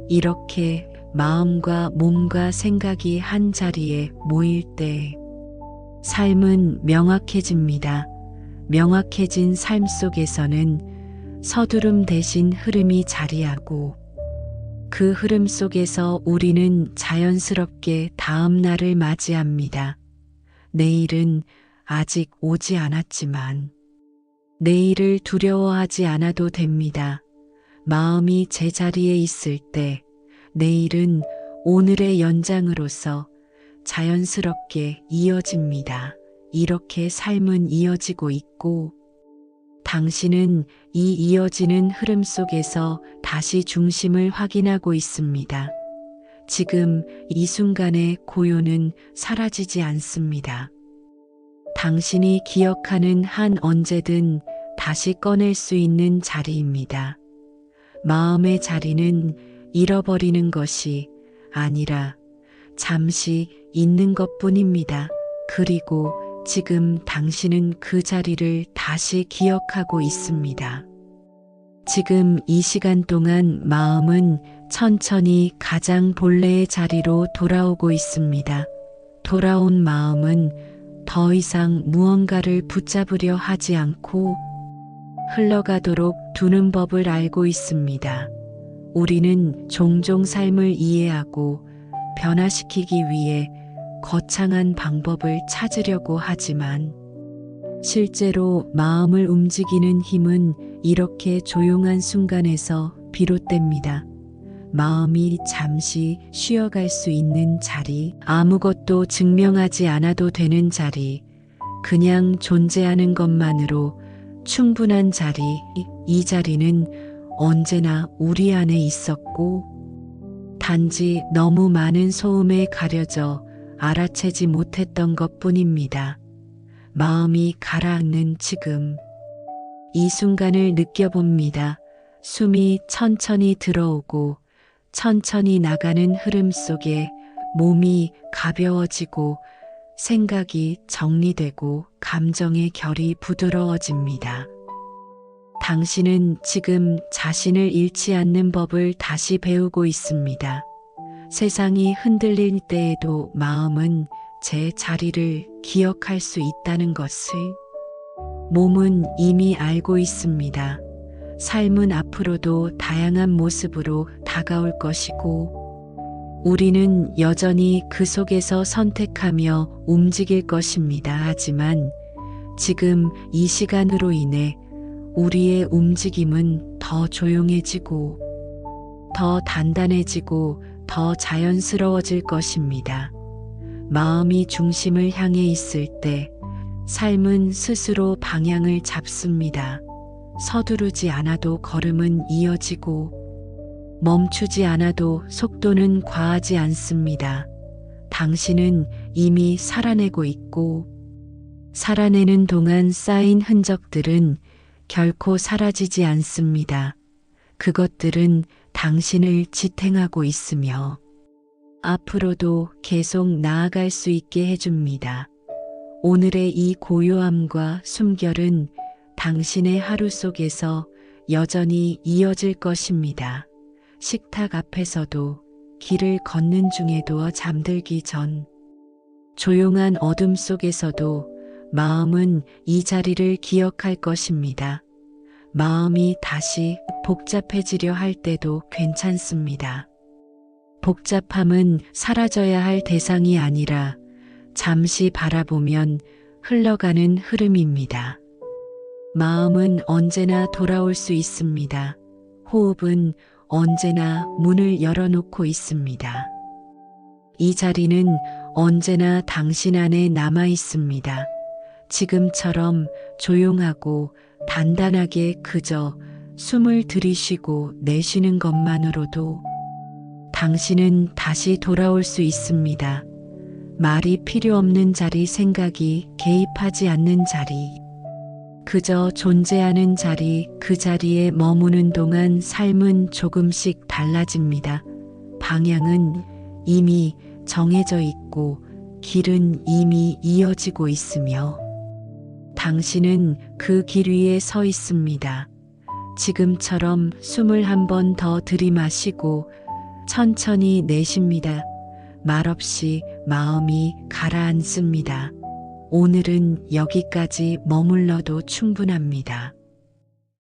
이렇게 마음과 몸과 생각이 한 자리에 모일 때 삶은 명확해집니다. 명확해진 삶 속에서는 서두름 대신 흐름이 자리하고 그 흐름 속에서 우리는 자연스럽게 다음 날을 맞이합니다. 내일은 아직 오지 않았지만 내일을 두려워하지 않아도 됩니다. 마음이 제자리에 있을 때 내일은 오늘의 연장으로서 자연스럽게 이어집니다. 이렇게 삶은 이어지고 있고 당신은 이 이어지는 흐름 속에서 다시 중심을 확인하고 있습니다. 지금 이 순간의 고요는 사라지지 않습니다. 당신이 기억하는 한 언제든 다시 꺼낼 수 있는 자리입니다. 마음의 자리는 잃어버리는 것이 아니라 잠시 있는 것뿐입니다. 그리고 지금 당신은 그 자리를 다시 기억하고 있습니다. 지금 이 시간 동안 마음은 천천히 가장 본래의 자리로 돌아오고 있습니다. 돌아온 마음은 더 이상 무언가를 붙잡으려 하지 않고 흘러가도록 두는 법을 알고 있습니다. 우리는 종종 삶을 이해하고 변화시키기 위해 거창한 방법을 찾으려고 하지만 실제로 마음을 움직이는 힘은 이렇게 조용한 순간에서 비롯됩니다. 마음이 잠시 쉬어갈 수 있는 자리, 아무것도 증명하지 않아도 되는 자리, 그냥 존재하는 것만으로 충분한 자리, 이 자리는 언제나 우리 안에 있었고, 단지 너무 많은 소음에 가려져 알아채지 못했던 것 뿐입니다. 마음이 가라앉는 지금, 이 순간을 느껴봅니다. 숨이 천천히 들어오고 천천히 나가는 흐름 속에 몸이 가벼워지고 생각이 정리되고 감정의 결이 부드러워집니다. 당신은 지금 자신을 잃지 않는 법을 다시 배우고 있습니다. 세상이 흔들릴 때에도 마음은 제 자리를 기억할 수 있다는 것을 몸은 이미 알고 있습니다. 삶은 앞으로도 다양한 모습으로 다가올 것이고 우리는 여전히 그 속에서 선택하며 움직일 것입니다. 하지만 지금 이 시간으로 인해 우리의 움직임은 더 조용해지고 더 단단해지고 더 자연스러워질 것입니다. 마음이 중심을 향해 있을 때 삶은 스스로 방향을 잡습니다. 서두르지 않아도 걸음은 이어지고 멈추지 않아도 속도는 과하지 않습니다. 당신은 이미 살아내고 있고 살아내는 동안 쌓인 흔적들은 결코 사라지지 않습니다. 그것들은 당신을 지탱하고 있으며 앞으로도 계속 나아갈 수 있게 해줍니다. 오늘의 이 고요함과 숨결은 당신의 하루 속에서 여전히 이어질 것입니다. 식탁 앞에서도 길을 걷는 중에도 잠들기 전 조용한 어둠 속에서도 마음은 이 자리를 기억할 것입니다. 마음이 다시 복잡해지려 할 때도 괜찮습니다. 복잡함은 사라져야 할 대상이 아니라 잠시 바라보면 흘러가는 흐름입니다. 마음은 언제나 돌아올 수 있습니다. 호흡은 언제나 문을 열어놓고 있습니다. 이 자리는 언제나 당신 안에 남아 있습니다. 지금처럼 조용하고 단단하게 그저 숨을 들이쉬고 내쉬는 것만으로도 당신은 다시 돌아올 수 있습니다. 말이 필요 없는 자리, 생각이 개입하지 않는 자리, 그저 존재하는 자리, 그 자리에 머무는 동안 삶은 조금씩 달라집니다. 방향은 이미 정해져 있고 길은 이미 이어지고 있으며 당신은 그 길 위에 서 있습니다. 지금처럼 숨을 한 번 더 들이마시고 천천히 내쉽니다. 말없이 마음이 가라앉습니다. 오늘은 여기까지 머물러도 충분합니다.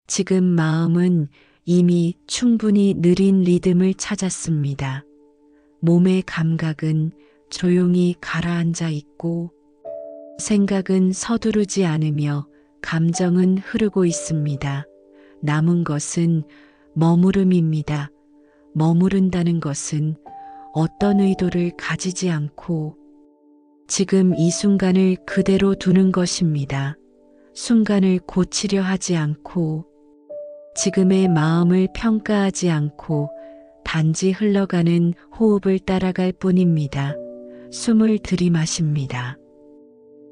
지금 마음은 이미 충분히 느린 리듬을 찾았습니다. 몸의 감각은 조용히 가라앉아 있고 생각은 서두르지 않으며 감정은 흐르고 있습니다. 남은 것은 머무름입니다. 머무른다는 것은 어떤 의도를 가지지 않고 지금 이 순간을 그대로 두는 것입니다. 순간을 고치려 하지 않고 지금의 마음을 평가하지 않고 단지 흘러가는 호흡을 따라갈 뿐입니다. 숨을 들이마십니다.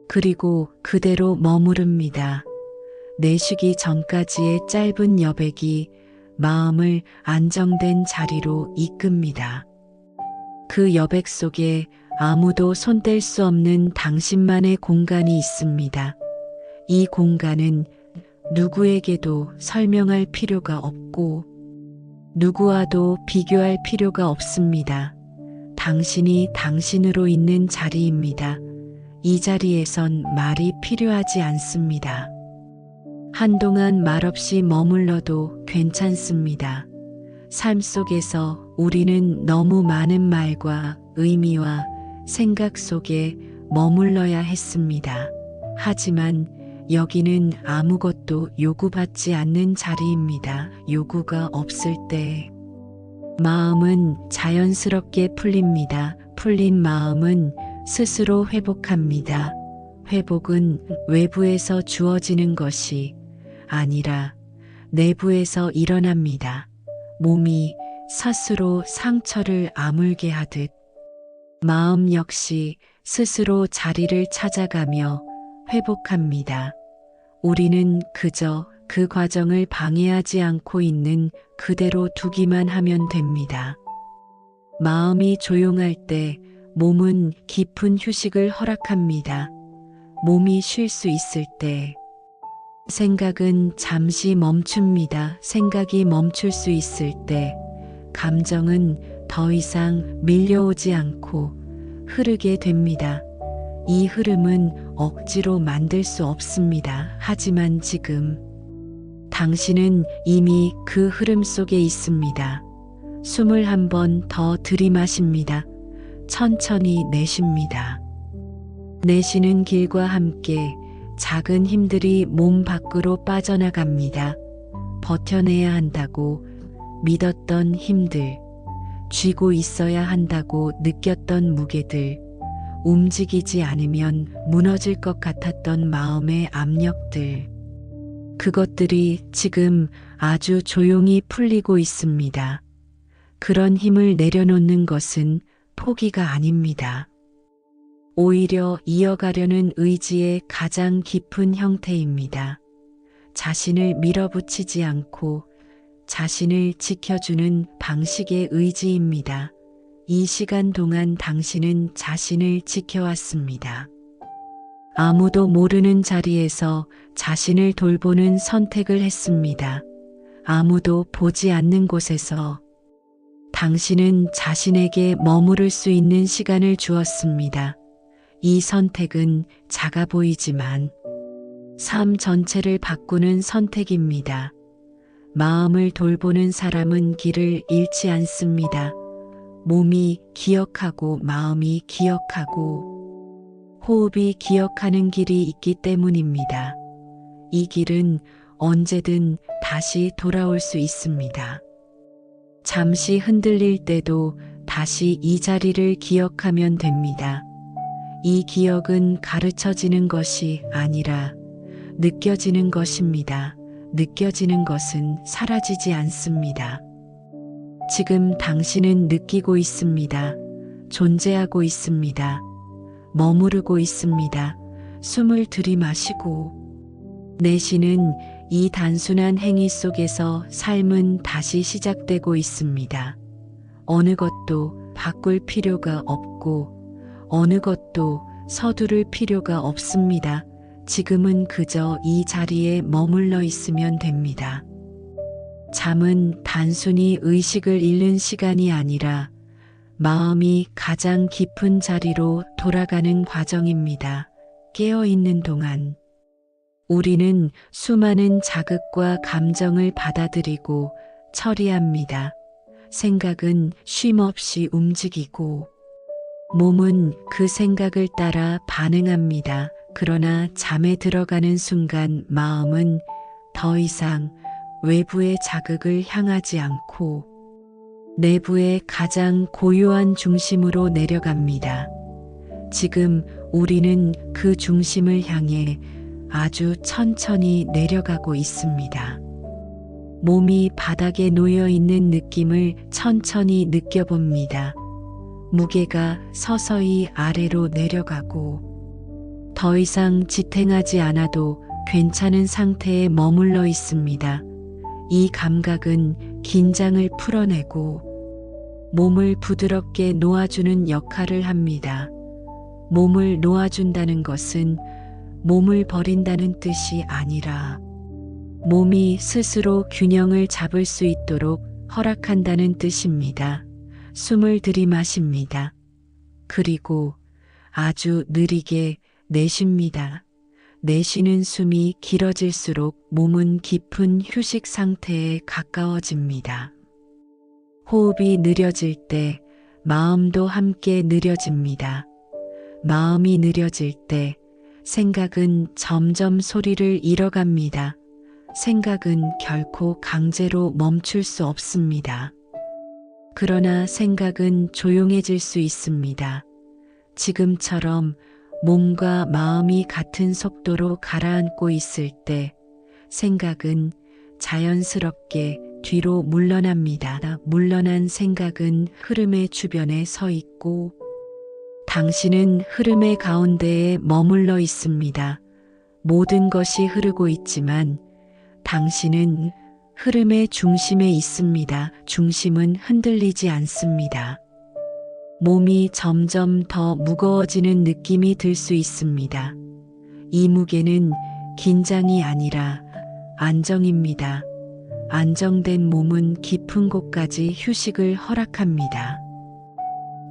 그리고 그대로 머무릅니다. 내쉬기 전까지의 짧은 여백이 마음을 안정된 자리로 이끕니다. 그 여백 속에 아무도 손댈 수 없는 당신만의 공간이 있습니다. 이 공간은 누구에게도 설명할 필요가 없고 누구와도 비교할 필요가 없습니다. 당신이 당신으로 있는 자리입니다. 이 자리에선 말이 필요하지 않습니다. 한동안 말없이 머물러도 괜찮습니다. 삶 속에서 우리는 너무 많은 말과 의미와 생각 속에 머물러야 했습니다. 하지만 여기는 아무것도 요구받지 않는 자리입니다. 요구가 없을 때 마음은 자연스럽게 풀립니다. 풀린 마음은 스스로 회복합니다. 회복은 외부에서 주어지는 것이 아니라 내부에서 일어납니다. 몸이 스스로 상처를 아물게 하듯 마음 역시 스스로 자리를 찾아가며 회복합니다. 우리는 그저 그 과정을 방해하지 않고 있는 그대로 두기만 하면 됩니다. 마음이 조용할 때 몸은 깊은 휴식을 허락합니다. 몸이 쉴 수 있을 때 생각은 잠시 멈춥니다. 생각이 멈출 수 있을 때 감정은 더 이상 밀려오지 않고 흐르게 됩니다. 이 흐름은 억지로 만들 수 없습니다. 하지만 지금 당신은 이미 그 흐름 속에 있습니다. 숨을 한 번 더 들이마십니다. 천천히 내쉽니다. 내쉬는 길과 함께 작은 힘들이 몸 밖으로 빠져나갑니다. 버텨내야 한다고 믿었던 힘들, 쥐고 있어야 한다고 느꼈던 무게들, 움직이지 않으면 무너질 것 같았던 마음의 압력들, 그것들이 지금 아주 조용히 풀리고 있습니다. 그런 힘을 내려놓는 것은 포기가 아닙니다. 오히려 이어가려는 의지의 가장 깊은 형태입니다. 자신을 밀어붙이지 않고 자신을 지켜주는 방식의 의지입니다. 이 시간 동안 당신은 자신을 지켜왔습니다. 아무도 모르는 자리에서 자신을 돌보는 선택을 했습니다. 아무도 보지 않는 곳에서 당신은 자신에게 머무를 수 있는 시간을 주었습니다. 이 선택은 작아 보이지만 삶 전체를 바꾸는 선택입니다. 마음을 돌보는 사람은 길을 잃지 않습니다. 몸이 기억하고 마음이 기억하고 호흡이 기억하는 길이 있기 때문입니다. 이 길은 언제든 다시 돌아올 수 있습니다. 잠시 흔들릴 때도 다시 이 자리를 기억하면 됩니다. 이 기억은 가르쳐지는 것이 아니라 느껴지는 것입니다. 느껴지는 것은 사라지지 않습니다. 지금 당신은 느끼고 있습니다. 존재하고 있습니다. 머무르고 있습니다. 숨을 들이마시고 내쉬는 이 단순한 행위 속에서 삶은 다시 시작되고 있습니다. 어느 것도 바꿀 필요가 없고 어느 것도 서두를 필요가 없습니다. 지금은 그저 이 자리에 머물러 있으면 됩니다. 잠은 단순히 의식을 잃는 시간이 아니라 마음이 가장 깊은 자리로 돌아가는 과정입니다. 깨어있는 동안 우리는 수많은 자극과 감정을 받아들이고 처리합니다. 생각은 쉼없이 움직이고 몸은 그 생각을 따라 반응합니다. 그러나 잠에 들어가는 순간 마음은 더 이상 외부의 자극을 향하지 않고 내부의 가장 고요한 중심으로 내려갑니다. 지금 우리는 그 중심을 향해 아주 천천히 내려가고 있습니다. 몸이 바닥에 놓여 있는 느낌을 천천히 느껴봅니다. 무게가 서서히 아래로 내려가고 더 이상 지탱하지 않아도 괜찮은 상태에 머물러 있습니다. 이 감각은 긴장을 풀어내고 몸을 부드럽게 놓아주는 역할을 합니다. 몸을 놓아준다는 것은 몸을 버린다는 뜻이 아니라 몸이 스스로 균형을 잡을 수 있도록 허락한다는 뜻입니다. 숨을 들이마십니다. 그리고 아주 느리게 내쉽니다. 내쉬는 숨이 길어질수록 몸은 깊은 휴식 상태에 가까워집니다. 호흡이 느려질 때 마음도 함께 느려집니다. 마음이 느려질 때 생각은 점점 소리를 잃어갑니다. 생각은 결코 강제로 멈출 수 없습니다. 그러나 생각은 조용해질 수 있습니다. 지금처럼 몸과 마음이 같은 속도로 가라앉고 있을 때 생각은 자연스럽게 뒤로 물러납니다. 물러난 생각은 흐름의 주변에 서 있고 당신은 흐름의 가운데에 머물러 있습니다. 모든 것이 흐르고 있지만 당신은 흐름의 중심에 있습니다. 중심은 흔들리지 않습니다. 몸이 점점 더 무거워지는 느낌이 들 수 있습니다. 이 무게는 긴장이 아니라 안정입니다. 안정된 몸은 깊은 곳까지 휴식을 허락합니다.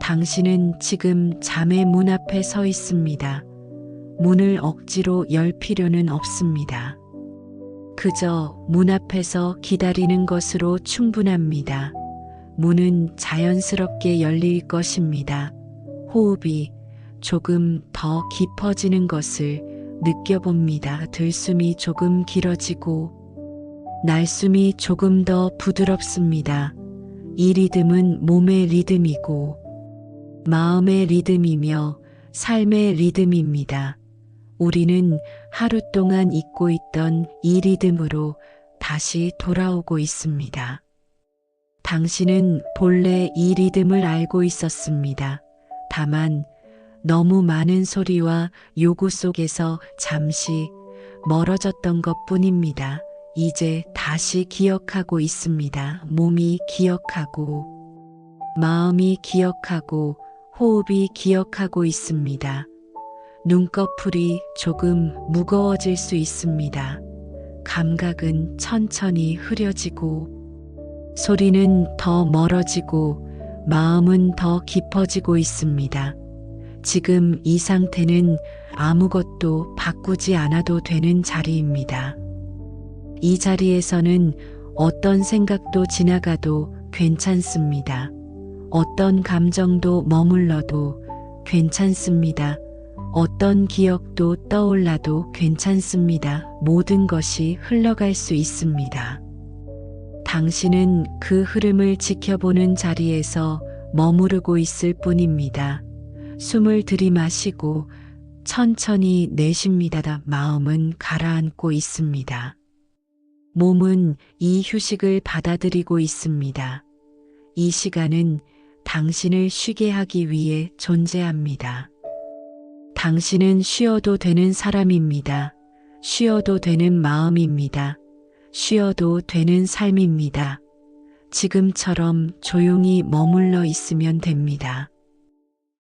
당신은 지금 잠의 문 앞에 서 있습니다. 문을 억지로 열 필요는 없습니다. 그저 문 앞에서 기다리는 것으로 충분합니다. 문은 자연스럽게 열릴 것입니다. 호흡이 조금 더 깊어지는 것을 느껴봅니다. 들숨이 조금 길어지고 날숨이 조금 더 부드럽습니다. 이 리듬은 몸의 리듬이고 마음의 리듬이며 삶의 리듬입니다. 우리는 하루 동안 잊고 있던 이 리듬으로 다시 돌아오고 있습니다. 당신은 본래 이 리듬을 알고 있었습니다. 다만 너무 많은 소리와 요구 속에서 잠시 멀어졌던 것 뿐입니다. 이제 다시 기억하고 있습니다. 몸이 기억하고, 마음이 기억하고, 호흡이 기억하고 있습니다. 눈꺼풀이 조금 무거워질 수 있습니다. 감각은 천천히 흐려지고, 소리는 더 멀어지고, 마음은 더 깊어지고 있습니다. 지금 이 상태는 아무것도 바꾸지 않아도 되는 자리입니다. 이 자리에서는 어떤 생각도 지나가도 괜찮습니다. 어떤 감정도 머물러도 괜찮습니다. 어떤 기억도 떠올라도 괜찮습니다. 모든 것이 흘러갈 수 있습니다. 당신은 그 흐름을 지켜보는 자리에서 머무르고 있을 뿐입니다. 숨을 들이마시고 천천히 내쉽니다. 마음은 가라앉고 있습니다. 몸은 이 휴식을 받아들이고 있습니다. 이 시간은 당신을 쉬게 하기 위해 존재합니다. 당신은 쉬어도 되는 사람입니다. 쉬어도 되는 마음입니다. 쉬어도 되는 삶입니다. 지금처럼 조용히 머물러 있으면 됩니다.